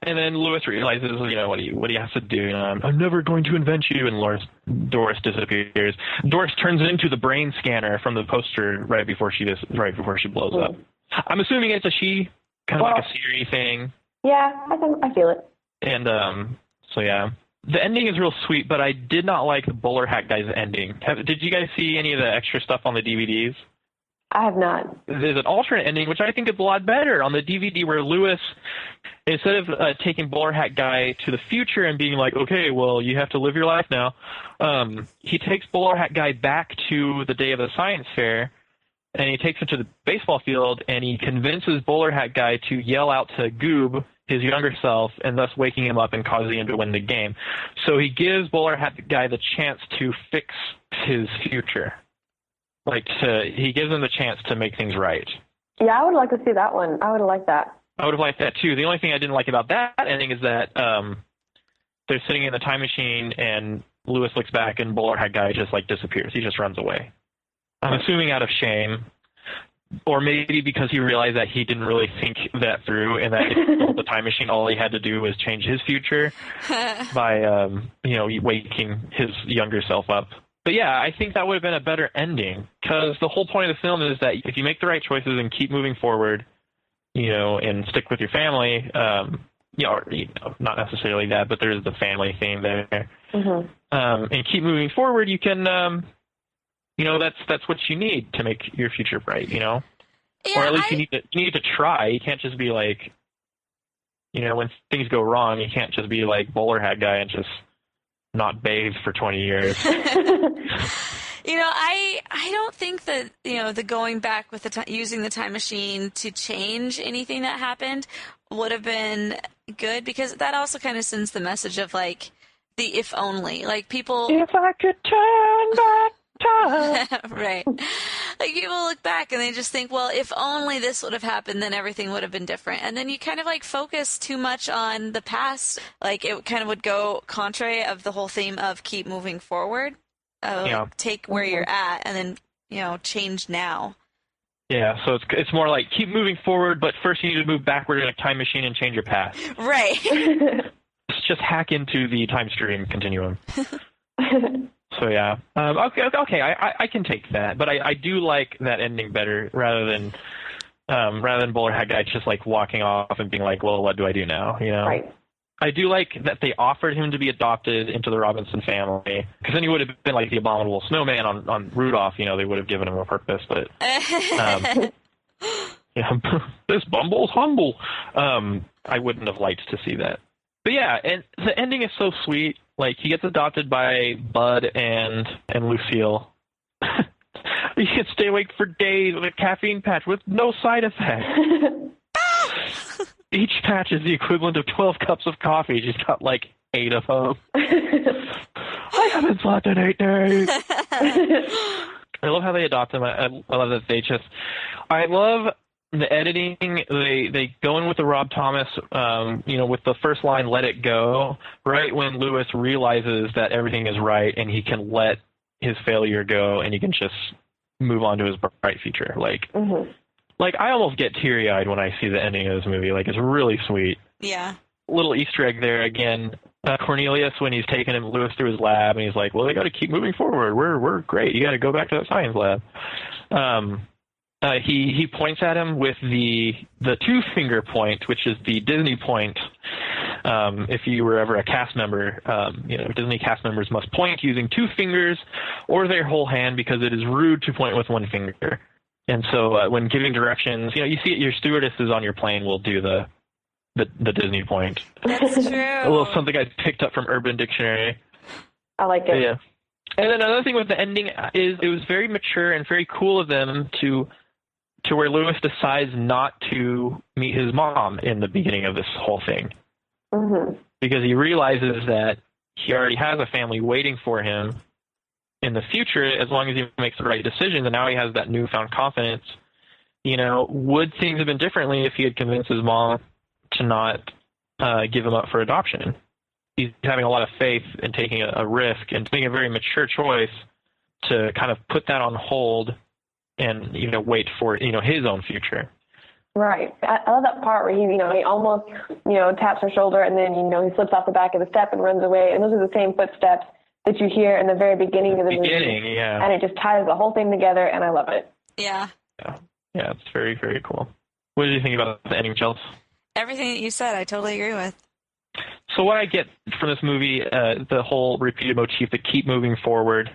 and then Lewis realizes, what he has to do. I'm never going to invent you, and Doris disappears. Doris turns into the brain scanner from the poster right before she blows up. I'm assuming it's a she, kind of like a Siri thing. Yeah, I feel it. And so yeah, the ending is real sweet, but I did not like the Bowler Hat Guy's ending. Did you guys see any of the extra stuff on the DVDs? I have not. There's an alternate ending, which I think is a lot better on the DVD, where Lewis, instead of taking Bowler Hat Guy to the future and being like, okay, well, you have to live your life now, he takes Bowler Hat Guy back to the day of the science fair, and he takes him to the baseball field, and he convinces Bowler Hat Guy to yell out to Goob, his younger self, and thus waking him up and causing him to win the game. So he gives Bowler Hat Guy the chance to fix his future. He gives him the chance to make things right. Yeah, I would like to see that one. I would have liked that. I would have liked that too. The only thing I didn't like about that ending is that they're sitting in the time machine, and Lewis looks back, and Bowler Hat Guy just disappears. He just runs away. I'm assuming out of shame, or maybe because he realized that he didn't really think that through, and that if he stole the time machine, all he had to do was change his future by waking his younger self up. But yeah, I think that would have been a better ending, because the whole point of the film is that if you make the right choices and keep moving forward, and stick with your family, not necessarily that, but there's the family theme there, and keep moving forward, you can, that's what you need to make your future bright, Yeah, or at least you need to try. You can't just be when things go wrong, you can't just be like Bowler Hat Guy and just not bathe for 20 years. I don't think that, the going back with using the time machine to change anything that happened would have been good, because that also kind of sends the message of the if only, people. If I could turn back time. Right. People look back and they just think, well, if only this would have happened, then everything would have been different. And then you kind of focus too much on the past. It kind of would go contrary of the whole theme of keep moving forward. Take where you're at and then, change now. Yeah, so it's more like keep moving forward, but first you need to move backward in a time machine and change your past. Right. Just hack into the time stream continuum. So yeah, okay, I can take that, but I do like that ending better rather than Bowler Hat Guy just walking off and being like, well, what do I do now? Right. I do like that they offered him to be adopted into the Robinson family, because then he would have been like the abominable snowman on Rudolph. They would have given him a purpose, but this Bumble's humble. I wouldn't have liked to see that. But yeah, and the ending is so sweet. He gets adopted by Bud and Lucille. You can stay awake for days with a caffeine patch with no side effects. Each patch is the equivalent of 12 cups of coffee. She's got 8 of them. I haven't slept in 8 days. I love how they adopt him. I love that I love the editing. They go in with the Rob Thomas, with the first line, let it go, right when Lewis realizes that everything is right and he can let his failure go and he can just move on to his bright future. I almost get teary-eyed when I see the ending of this movie. It's really sweet. Yeah. Little Easter egg there again. Cornelius, when he's taking Lewis through his lab, and he's like, well, they got to keep moving forward. We're great. You got to go back to that science lab. He points at him with the two-finger point, which is the Disney point. If you were ever a cast member, Disney cast members must point using 2 fingers or their whole hand, because it is rude to point with 1 finger. And so when giving directions, you see it, your stewardesses on your plane will do the Disney point. That's true. A little something I picked up from Urban Dictionary. I like it. Yeah. And then another thing with the ending is it was very mature and very cool of them to where Lewis decides not to meet his mom in the beginning of this whole thing. Mm-hmm. Because he realizes that he already has a family waiting for him in the future, as long as he makes the right decisions, and now he has that newfound confidence. Would things have been differently if he had convinced his mom to not give him up for adoption? He's having a lot of faith in taking a risk and making a very mature choice to kind of put that on hold and wait for his own future. Right. I love that part where he almost taps her shoulder, and then he slips off the back of the step and runs away, and those are the same footsteps that you hear in the very beginning of the movie. Yeah. And it just ties the whole thing together, and I love it. Yeah. Yeah, it's very, very cool. What did you think about the ending, Chels? Everything that you said, I totally agree with. So what I get from this movie, the whole repeated motif, the keep moving forward,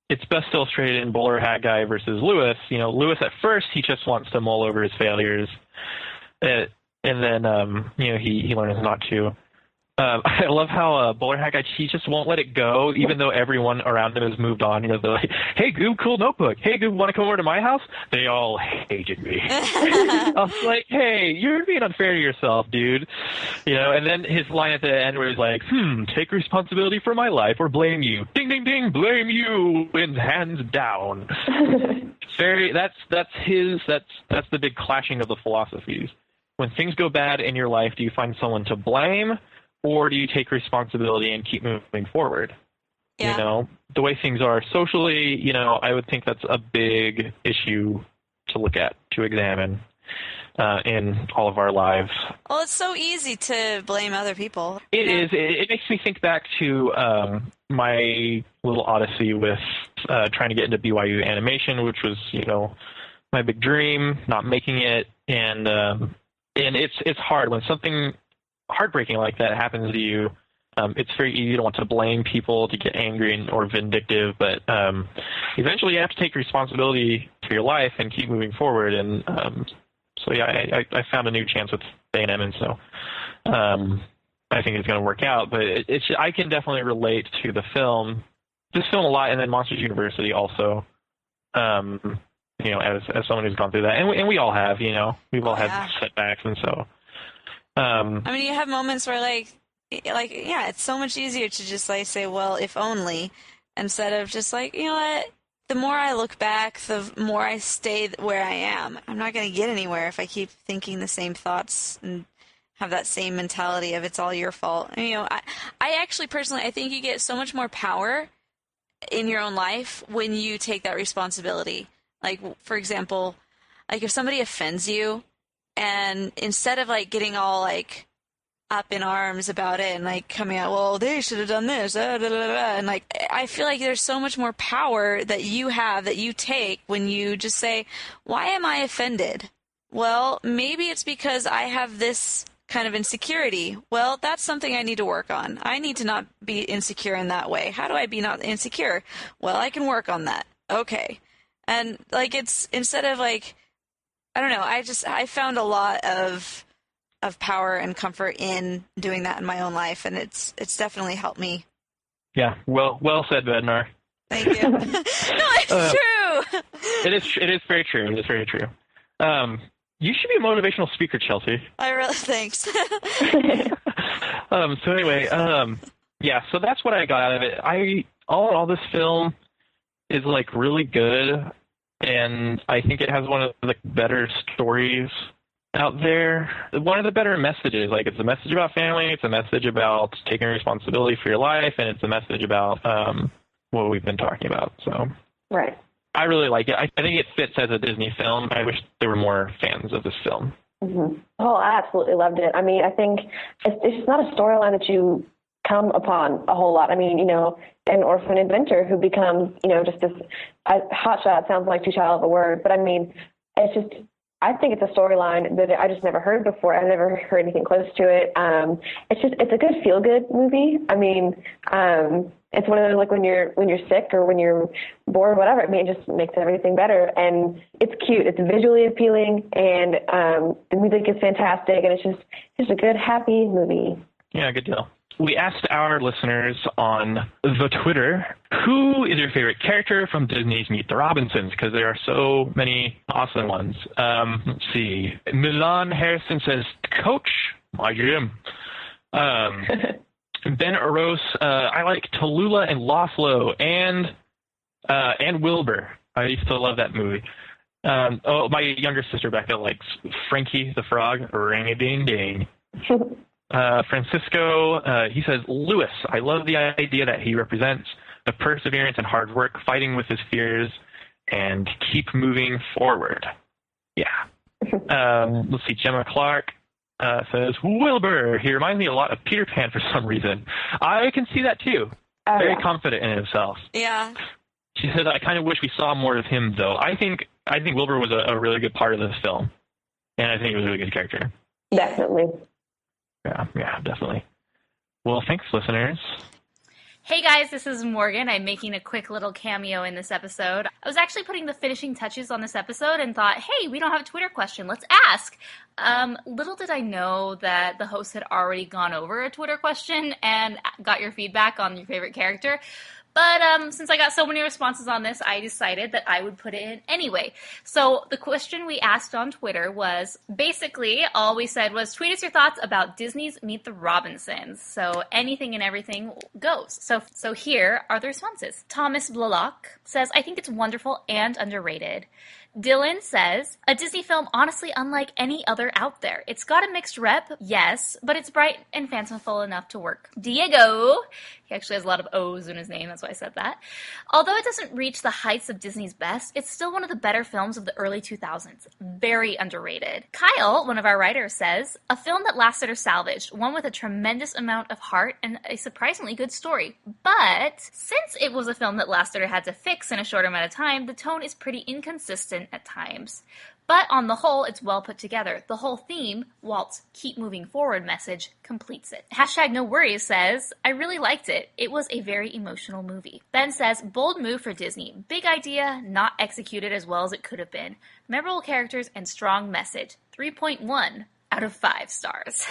it's best illustrated in Bowler Hat Guy versus Lewis. Lewis at first, he just wants to mull over his failures, and then he learns not to. I love how Bowler Hat Guy, he just won't let it go, even though everyone around him has moved on. You know, they're like, hey, Goob, cool notebook. Hey, Goob, want to come over to my house? They all hated me. I was like, hey, you're being unfair to yourself, dude. You know, and then his line at the end where he's like, take responsibility for my life or blame you. Ding, ding, ding, blame you, and hands down. That's the big clashing of the philosophies. When things go bad in your life, do you find someone to blame, or do you take responsibility and keep moving forward? Yeah. You know, the way things are socially, you know, I would think that's a big issue to look at, to examine in all of our lives. Well, it's so easy to blame other people. It is. It makes me think back to my little odyssey with trying to get into BYU animation, which was, you know, my big dream, not making it, and it's hard when something heartbreaking like that happens to you. It's very easy to want to blame people, to get angry or vindictive, but eventually you have to take responsibility for your life and keep moving forward. And so yeah, I found a new chance with A&M, and so I think it's going to work out. But I can definitely relate to this film a lot, and then Monsters University also. You know, as someone who's gone through that, and we all have, you know, we've all had setbacks, and so. I mean, you have moments where, like, yeah, it's so much easier to just, like, say, well, if only, instead of just, like, you know what, the more I look back, the more I stay where I am. I'm not going to get anywhere if I keep thinking the same thoughts and have that same mentality of it's all your fault. And, you know, I actually, personally, I think you get so much more power in your own life when you take that responsibility. Like, for example, like, if somebody offends you, and instead of, like, getting all, like, up in arms about it and, like, coming out, well, they should have done this, and, like, I feel like there's so much more power that you have, that you take when you just say, why am I offended? Well, maybe it's because I have this kind of insecurity. Well, that's something I need to work on. I need to not be insecure in that way. How do I be not insecure? Well, I can work on that. Okay. And, like, it's, instead of, like, I don't know, I found a lot of power and comfort in doing that in my own life, and it's definitely helped me. Yeah, well said, Bednar. Thank you. No, it's true. It is very true. It is very true. You should be a motivational speaker, Chelsea. I really, thanks. So anyway, yeah, so that's what I got out of it. All in all, this film is, like, really good, and I think it has one of the better stories out there. One of the better messages. Like, it's a message about family, it's a message about taking responsibility for your life, and it's a message about what we've been talking about. So, right. I really like it. I think it fits as a Disney film. I wish there were more fans of this film. Mm-hmm. Oh, I absolutely loved it. I mean, I think it's not a storyline that you come upon a whole lot. I mean, you know, an orphan inventor who becomes, you know, just this hotshot. Sounds like too child of a word, but I mean, it's just, I think it's a storyline that I just never heard before. I've never heard anything close to it. It's a good feel-good movie. I mean, it's one of those, like, when you're sick or when you're bored, whatever. I mean, it just makes everything better, and it's cute. It's visually appealing, and the music is fantastic, and it's just a good, happy movie. Yeah, good deal. We asked our listeners on the Twitter, who is your favorite character from Disney's Meet the Robinsons? Because there are so many awesome ones. Let's see. Milan Harrison says, Coach, my Jim. Ben Eros, I like Tallulah and Laszlo and Wilbur. I used to love that movie. My younger sister Becca likes Frankie the Frog. Ring-a-ding-ding. Francisco, he says, Lewis, I love the idea that he represents the perseverance and hard work, fighting with his fears, and keep moving forward. Yeah. Let's see, Gemma Clark says, Wilbur, he reminds me a lot of Peter Pan for some reason. I can see that too. Very confident in himself. Yeah. She said, I kind of wish we saw more of him, though. I think Wilbur was a really good part of this film, and I think he was a really good character. Definitely. Yeah, definitely. Well, thanks, listeners. Hey guys, this is Morgan. I'm making a quick little cameo in this episode. I was actually putting the finishing touches on this episode and thought, hey, we don't have a Twitter question. Let's ask. Little did I know that the host had already gone over a Twitter question and got your feedback on your favorite character. But since I got so many responses on this, I decided that I would put it in anyway. So the question we asked on Twitter was, basically, all we said was, tweet us your thoughts about Disney's Meet the Robinsons. So anything and everything goes. So here are the responses. Thomas Blalock says, I think it's wonderful and underrated. Dylan says, a Disney film honestly unlike any other out there. It's got a mixed rep, yes, but it's bright and fanciful enough to work. Diego, he actually has a lot of O's in his name, that's why I said that. Although it doesn't reach the heights of Disney's best, it's still one of the better films of the early 2000s. Very underrated. Kyle, one of our writers, says, a film that lasted or salvaged, one with a tremendous amount of heart and a surprisingly good story. But since it was a film that lasted or had to fix in a short amount of time, the tone is pretty inconsistent at times. But on the whole, it's well put together. The whole theme, Walt's keep moving forward message, completes it. Hashtag No Worries says, I really liked it. It was a very emotional movie. Ben says, bold move for Disney. Big idea, not executed as well as it could have been. Memorable characters and strong message. 3.1 out of 5 stars.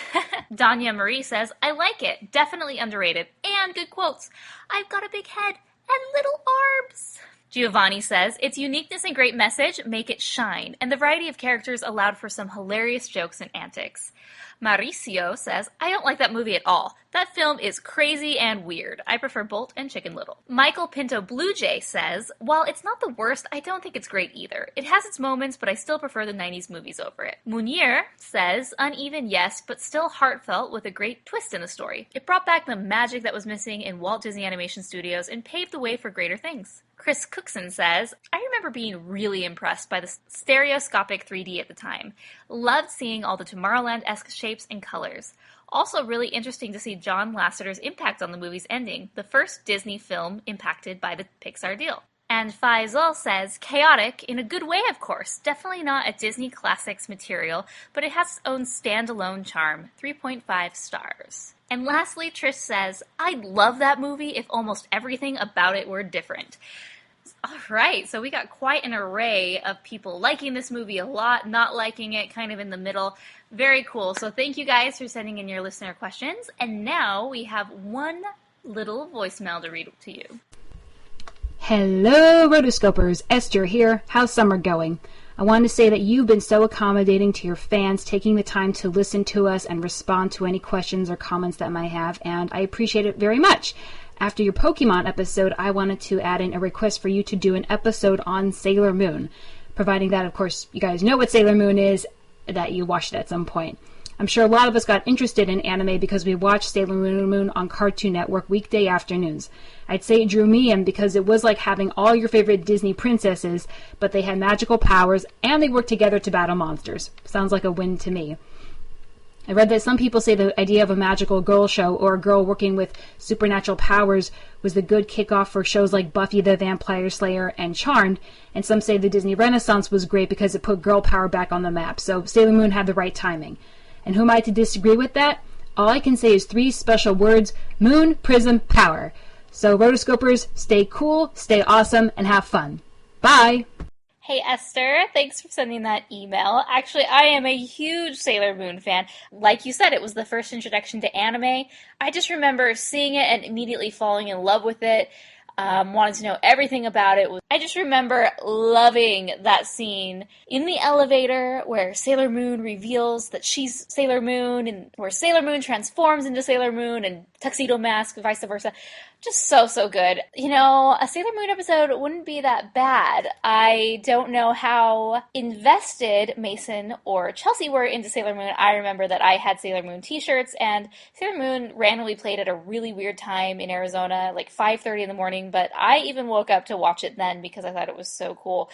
Danya Marie says, I like it. Definitely underrated. And good quotes. I've got a big head and little arms. Giovanni says, its uniqueness and great message make it shine, and the variety of characters allowed for some hilarious jokes and antics. Mauricio says, I don't like that movie at all. That film is crazy and weird. I prefer Bolt and Chicken Little. Michael Pinto Blue Jay says, while it's not the worst, I don't think it's great either. It has its moments, but I still prefer the 90s movies over it. Munir says, uneven, yes, but still heartfelt with a great twist in the story. It brought back the magic that was missing in Walt Disney Animation Studios and paved the way for greater things. Chris Cookson says, I remember being really impressed by the stereoscopic 3D at the time. Loved seeing all the Tomorrowland-esque shapes and colors. Also really interesting to see John Lasseter's impact on the movie's ending, the first Disney film impacted by the Pixar deal. And Faisal says, chaotic, in a good way of course. Definitely not a Disney Classics material, but it has its own standalone charm. 3.5 stars. And lastly, Trish says, I'd love that movie if almost everything about it were different. All right, so we got quite an array of people liking this movie a lot, not liking it, kind of in the middle. Very cool. So thank you guys for sending in your listener questions. And now we have one little voicemail to read to you. Hello, Rotoscopers. Esther here. How's summer going? I want to say that you've been so accommodating to your fans, taking the time to listen to us and respond to any questions or comments that I might have, and I appreciate it very much. After your Pokemon episode, I wanted to add in a request for you to do an episode on Sailor Moon, providing that, of course, you guys know what Sailor Moon is, that you watched it at some point. I'm sure a lot of us got interested in anime because we watched Sailor Moon on Cartoon Network weekday afternoons. I'd say it drew me in because it was like having all your favorite Disney princesses, but they had magical powers and they worked together to battle monsters. Sounds like a win to me. I read that some people say the idea of a magical girl show or a girl working with supernatural powers was the good kickoff for shows like Buffy the Vampire Slayer and Charmed, and some say the Disney Renaissance was great because it put girl power back on the map, so Sailor Moon had the right timing. And who am I to disagree with that? All I can say is 3 special words: moon, prism, power. So Rotoscopers, stay cool, stay awesome, and have fun. Bye! Hey Esther, thanks for sending that email. Actually, I am a huge Sailor Moon fan. Like you said, it was the first introduction to anime. I just remember seeing it and immediately falling in love with it. Wanted to know everything about it. I just remember loving that scene in the elevator where Sailor Moon reveals that she's Sailor Moon, and where Sailor Moon transforms into Sailor Moon and Tuxedo Mask, vice versa. Just so good. You know, a Sailor Moon episode wouldn't be that bad. I don't know how invested Mason or Chelsea were into Sailor Moon. I remember that I had Sailor Moon t-shirts, and Sailor Moon randomly played at a really weird time in Arizona, like 5:30 in the morning, but I even woke up to watch it then because I thought it was so cool.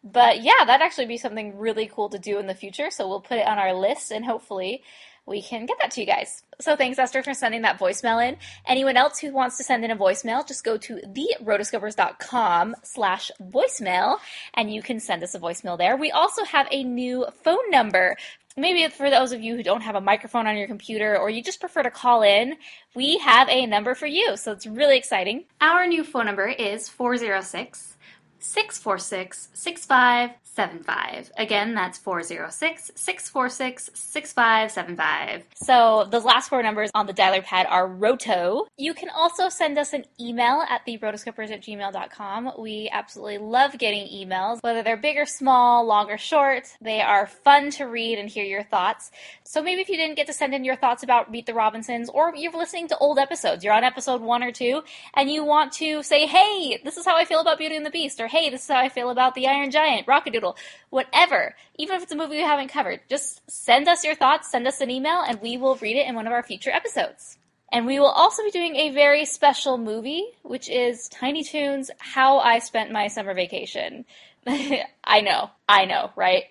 But yeah, that'd actually be something really cool to do in the future, so we'll put it on our list, and hopefully we can get that to you guys. So thanks, Esther, for sending that voicemail in. Anyone else who wants to send in a voicemail, just go to therotoscopers.com/voicemail, and you can send us a voicemail there. We also have a new phone number maybe for those of you who don't have a microphone on your computer or you just prefer to call in, we have a number for you. So it's really exciting. Our new phone number is 406-646-6575. Again, that's 406-646-6575. So those last four numbers on the dialer pad are Roto. You can also send us an email at therotoscopers@gmail.com. We absolutely love getting emails, whether they're big or small, long or short. They are fun to read and hear your thoughts. So maybe if you didn't get to send in your thoughts about Meet the Robinsons, or you're listening to old episodes, you're on episode 1 or 2, and you want to say, hey, this is how I feel about Beauty and the Beast, or hey, this is how I feel about The Iron Giant, Rock-a-Doodle, whatever. Even if it's a movie we haven't covered, just send us your thoughts, send us an email, and we will read it in one of our future episodes. And we will also be doing a very special movie, which is Tiny Toons, How I Spent My Summer Vacation. I know, right?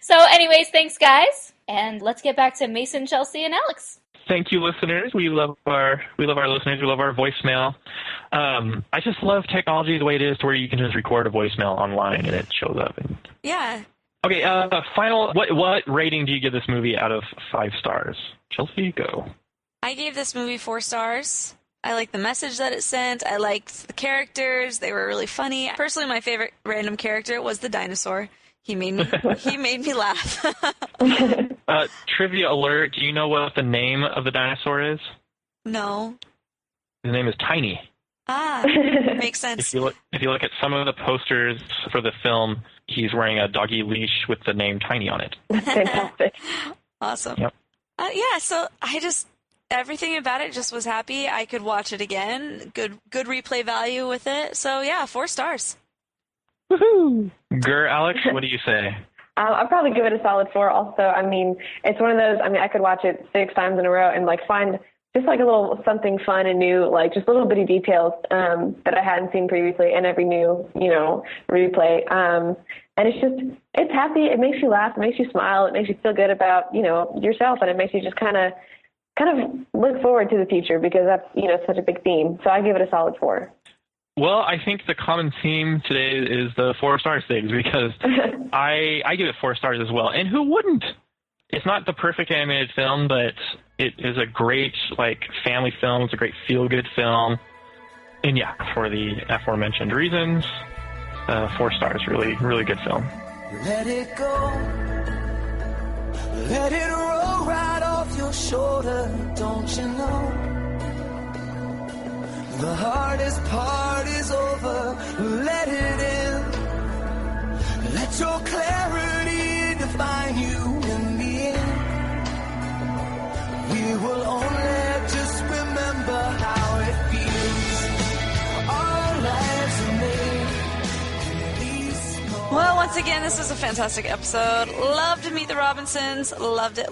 So anyways, thanks guys, and let's get back to Mason, Chelsea, and Alex. Thank you, listeners. We love our listeners. We love our voicemail. I just love technology the way it is, to where you can just record a voicemail online and it shows up. Yeah. Okay. Final. What rating do you give this movie out of 5 stars? Chelsea, go. I gave this movie 4 stars. I liked the message that it sent. I liked the characters. They were really funny. Personally, my favorite random character was the dinosaur. He made me laugh. Trivia alert, do you know what the name of the dinosaur is? No. His name is Tiny. Ah, makes sense. If you look at some of the posters for the film, he's wearing a doggy leash with the name Tiny on it. Fantastic. Awesome. Yep. So everything about it just was happy. I could watch it again. Good replay value with it. So yeah, 4 stars. Woohoo! Alex, what do you say? I'll probably give it a solid 4 also. I mean, it's one of those, I could watch it 6 times in a row and find just a little something fun and new, just little bitty details that I hadn't seen previously in every new, replay. And it's happy. It makes you laugh. It makes you smile. It makes you feel good about, yourself. And it makes you just kind of look forward to the future, because that's, such a big theme. So I give it a solid 4. Well, I think the common theme today is the 4 stars things, because I give it 4 stars as well. And who wouldn't? It's not the perfect animated film, but it is a great family film. It's a great feel-good film. And yeah, for the aforementioned reasons, 4 stars. Really, really good film. Let it go. Let it roll right off your shoulder, don't you know? The hardest part is over. Let it in. Let your clarity define you in the end. We will only just remember how it feels. Our lives are made. Well, once again, this was a fantastic episode. Loved to meet the Robinsons. Loved it.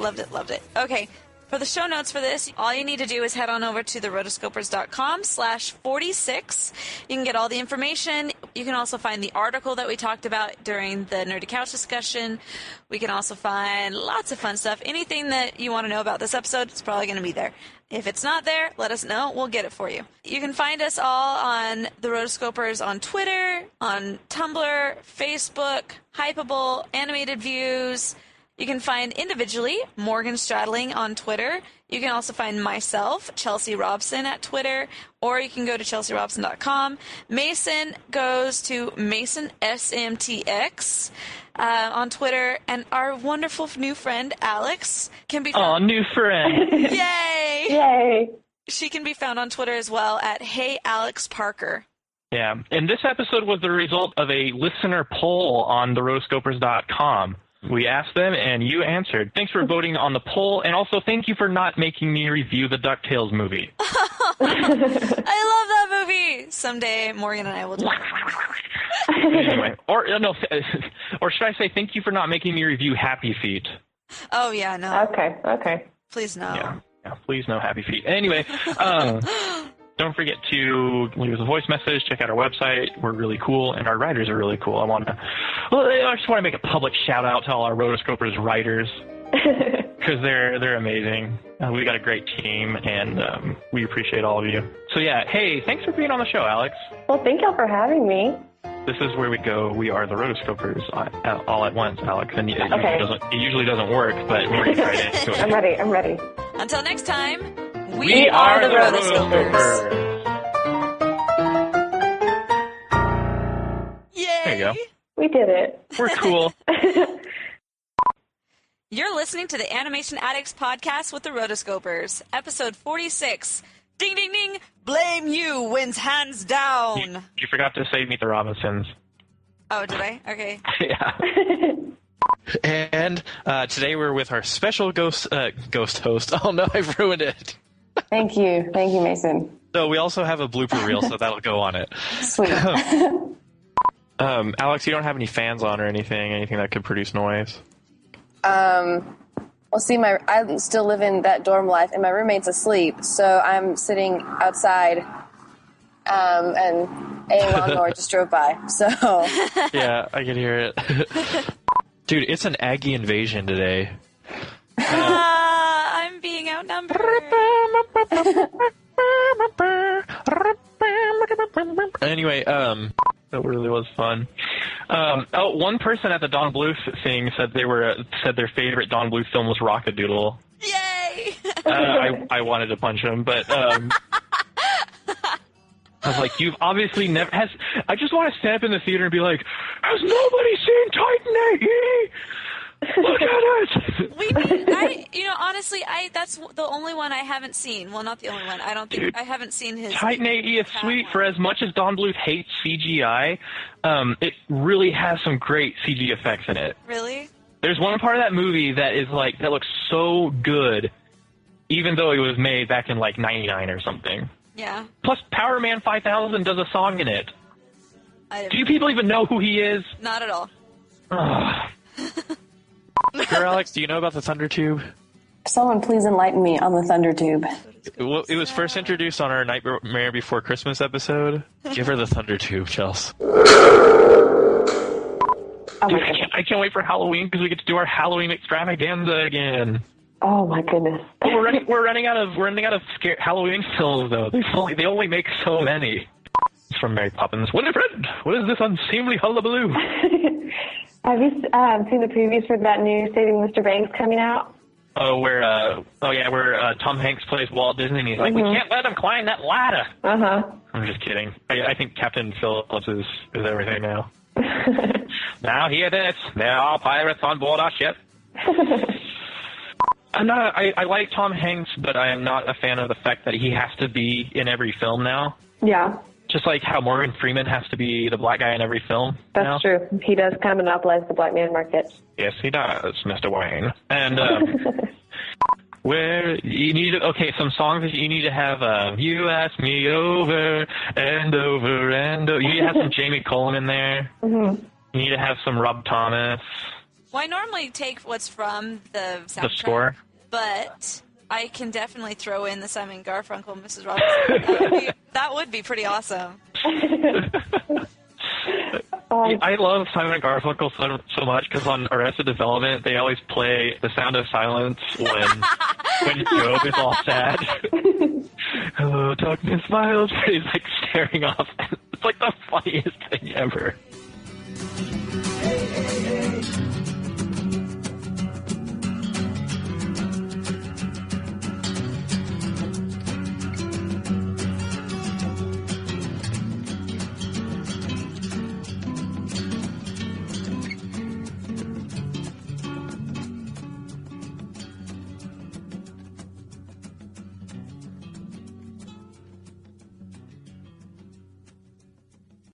Okay. For the show notes for this, all you need to do is head on over to therotoscopers.com/46. You can get all the information. You can also find the article that we talked about during the Nerdy Couch discussion. We can also find lots of fun stuff. Anything that you want to know about this episode, it's probably going to be there. If it's not there, let us know. We'll get it for you. You can find us all on the Rotoscopers on Twitter, on Tumblr, Facebook, Hypable, Animated Views. You can find individually Morgan Stradling on Twitter. You can also find myself, Chelsea Robson, at Twitter, or you can go to chelsearobson.com. Mason goes to Mason SMTX on Twitter, and our wonderful new friend Alex can be found. Oh, new friend! Yay! Yay! She can be found on Twitter as well at Hey Alex Parker. Yeah, and this episode was the result of a listener poll on therotoscopers.com. We asked them, and you answered. Thanks for voting on the poll, and also thank you for not making me review the DuckTales movie. I love that movie. Someday, Morgan and I will do it. Anyway, or should I say thank you for not making me review Happy Feet? Oh, yeah, no. Okay. Please, no. Yeah, please, no Happy Feet. Anyway, don't forget to leave us a voice message. Check out our website. We're really cool, and our writers are really cool. I just want to make a public shout-out to all our Rotoscopers writers, because they're amazing. We got a great team, and we appreciate all of you. So, yeah, hey, thanks for being on the show, Alex. Well, thank y'all for having me. This is where we go. We are the Rotoscopers all at once, Alex. And it usually doesn't work, but we're going to try it anyway. I'm ready. Until next time, we are the Rotoscopers. Yay! There you go. We did it. We're cool. You're listening to the Animation Addicts podcast with the Rotoscopers, episode 46. Ding, ding, ding! Blame you wins hands down. You forgot to say Meet the Robinsons. Oh, did I? Okay. Yeah. And today we're with our special ghost host. Oh no, I've ruined it. Thank you, Mason. So we also have a blooper reel, so that'll go on it. Sweet. Alex, you don't have any fans on or anything that could produce noise? Well, see, I still live in that dorm life, and my roommate's asleep, so I'm sitting outside, and a lawnmower just drove by, so... Yeah, I can hear it. Dude, it's an Aggie invasion today. I'm being outnumbered. Anyway, that really was fun. One person at the Don Bluth thing said their favorite Don Bluth film was Rock-a-Doodle. Yay! I wanted to punch him, but I was like, you've obviously never has. I just want to stand up in the theater and be like, has nobody seen Titan A.E? Look at it! Honestly, that's the only one I haven't seen. Well, not the only one. I don't think I haven't seen his. Titan A.E. is sweet. For as much as Don Bluth hates CGI, it really has some great CG effects in it. Really? There's one part of that movie that looks so good, even though it was made back in like '99 or something. Yeah. Plus, Power Man 5000 does a song in it. Do you people even know who he is? Not at all. Sure, Alex, do you know about the Thunder Tube? Someone please enlighten me on the Thunder Tube. It was first introduced on our Nightmare Before Christmas episode. Give her the Thunder Tube, Chels. Dude, I can't wait for Halloween because we get to do our Halloween extravaganza again. Oh my goodness. We're running out of Halloween films though. They only make so many. It's from Mary Poppins. Winifred, what is this unseemly hullabaloo? Have you seen the previews for that new Saving Mr. Banks coming out? Where Tom Hanks plays Walt Disney, and he's like, we can't let him climb that ladder. I'm just kidding. I think Captain Phillips is everything now. Now hear this, there are pirates on board our ship. I like Tom Hanks, but I am not a fan of the fact that he has to be in every film now. Yeah. Just like how Morgan Freeman has to be the black guy in every film. That's true. He does kind of monopolize the black man market. Yes, he does, Mr. Wayne. And where you need some songs that you need to have. You ask me over and over and over. You need to have some Jamie Cullum in there. You need to have some Rob Thomas. Well, I normally take what's from the soundtrack. The score. But I can definitely throw in the Simon Garfunkel and Mrs. Robinson. That would be pretty awesome. I love Simon Garfunkel so much because on Arrested Development they always play The Sound of Silence when Job is all sad. Hello, darkness, smiles. He's like staring off. It's like the funniest thing ever.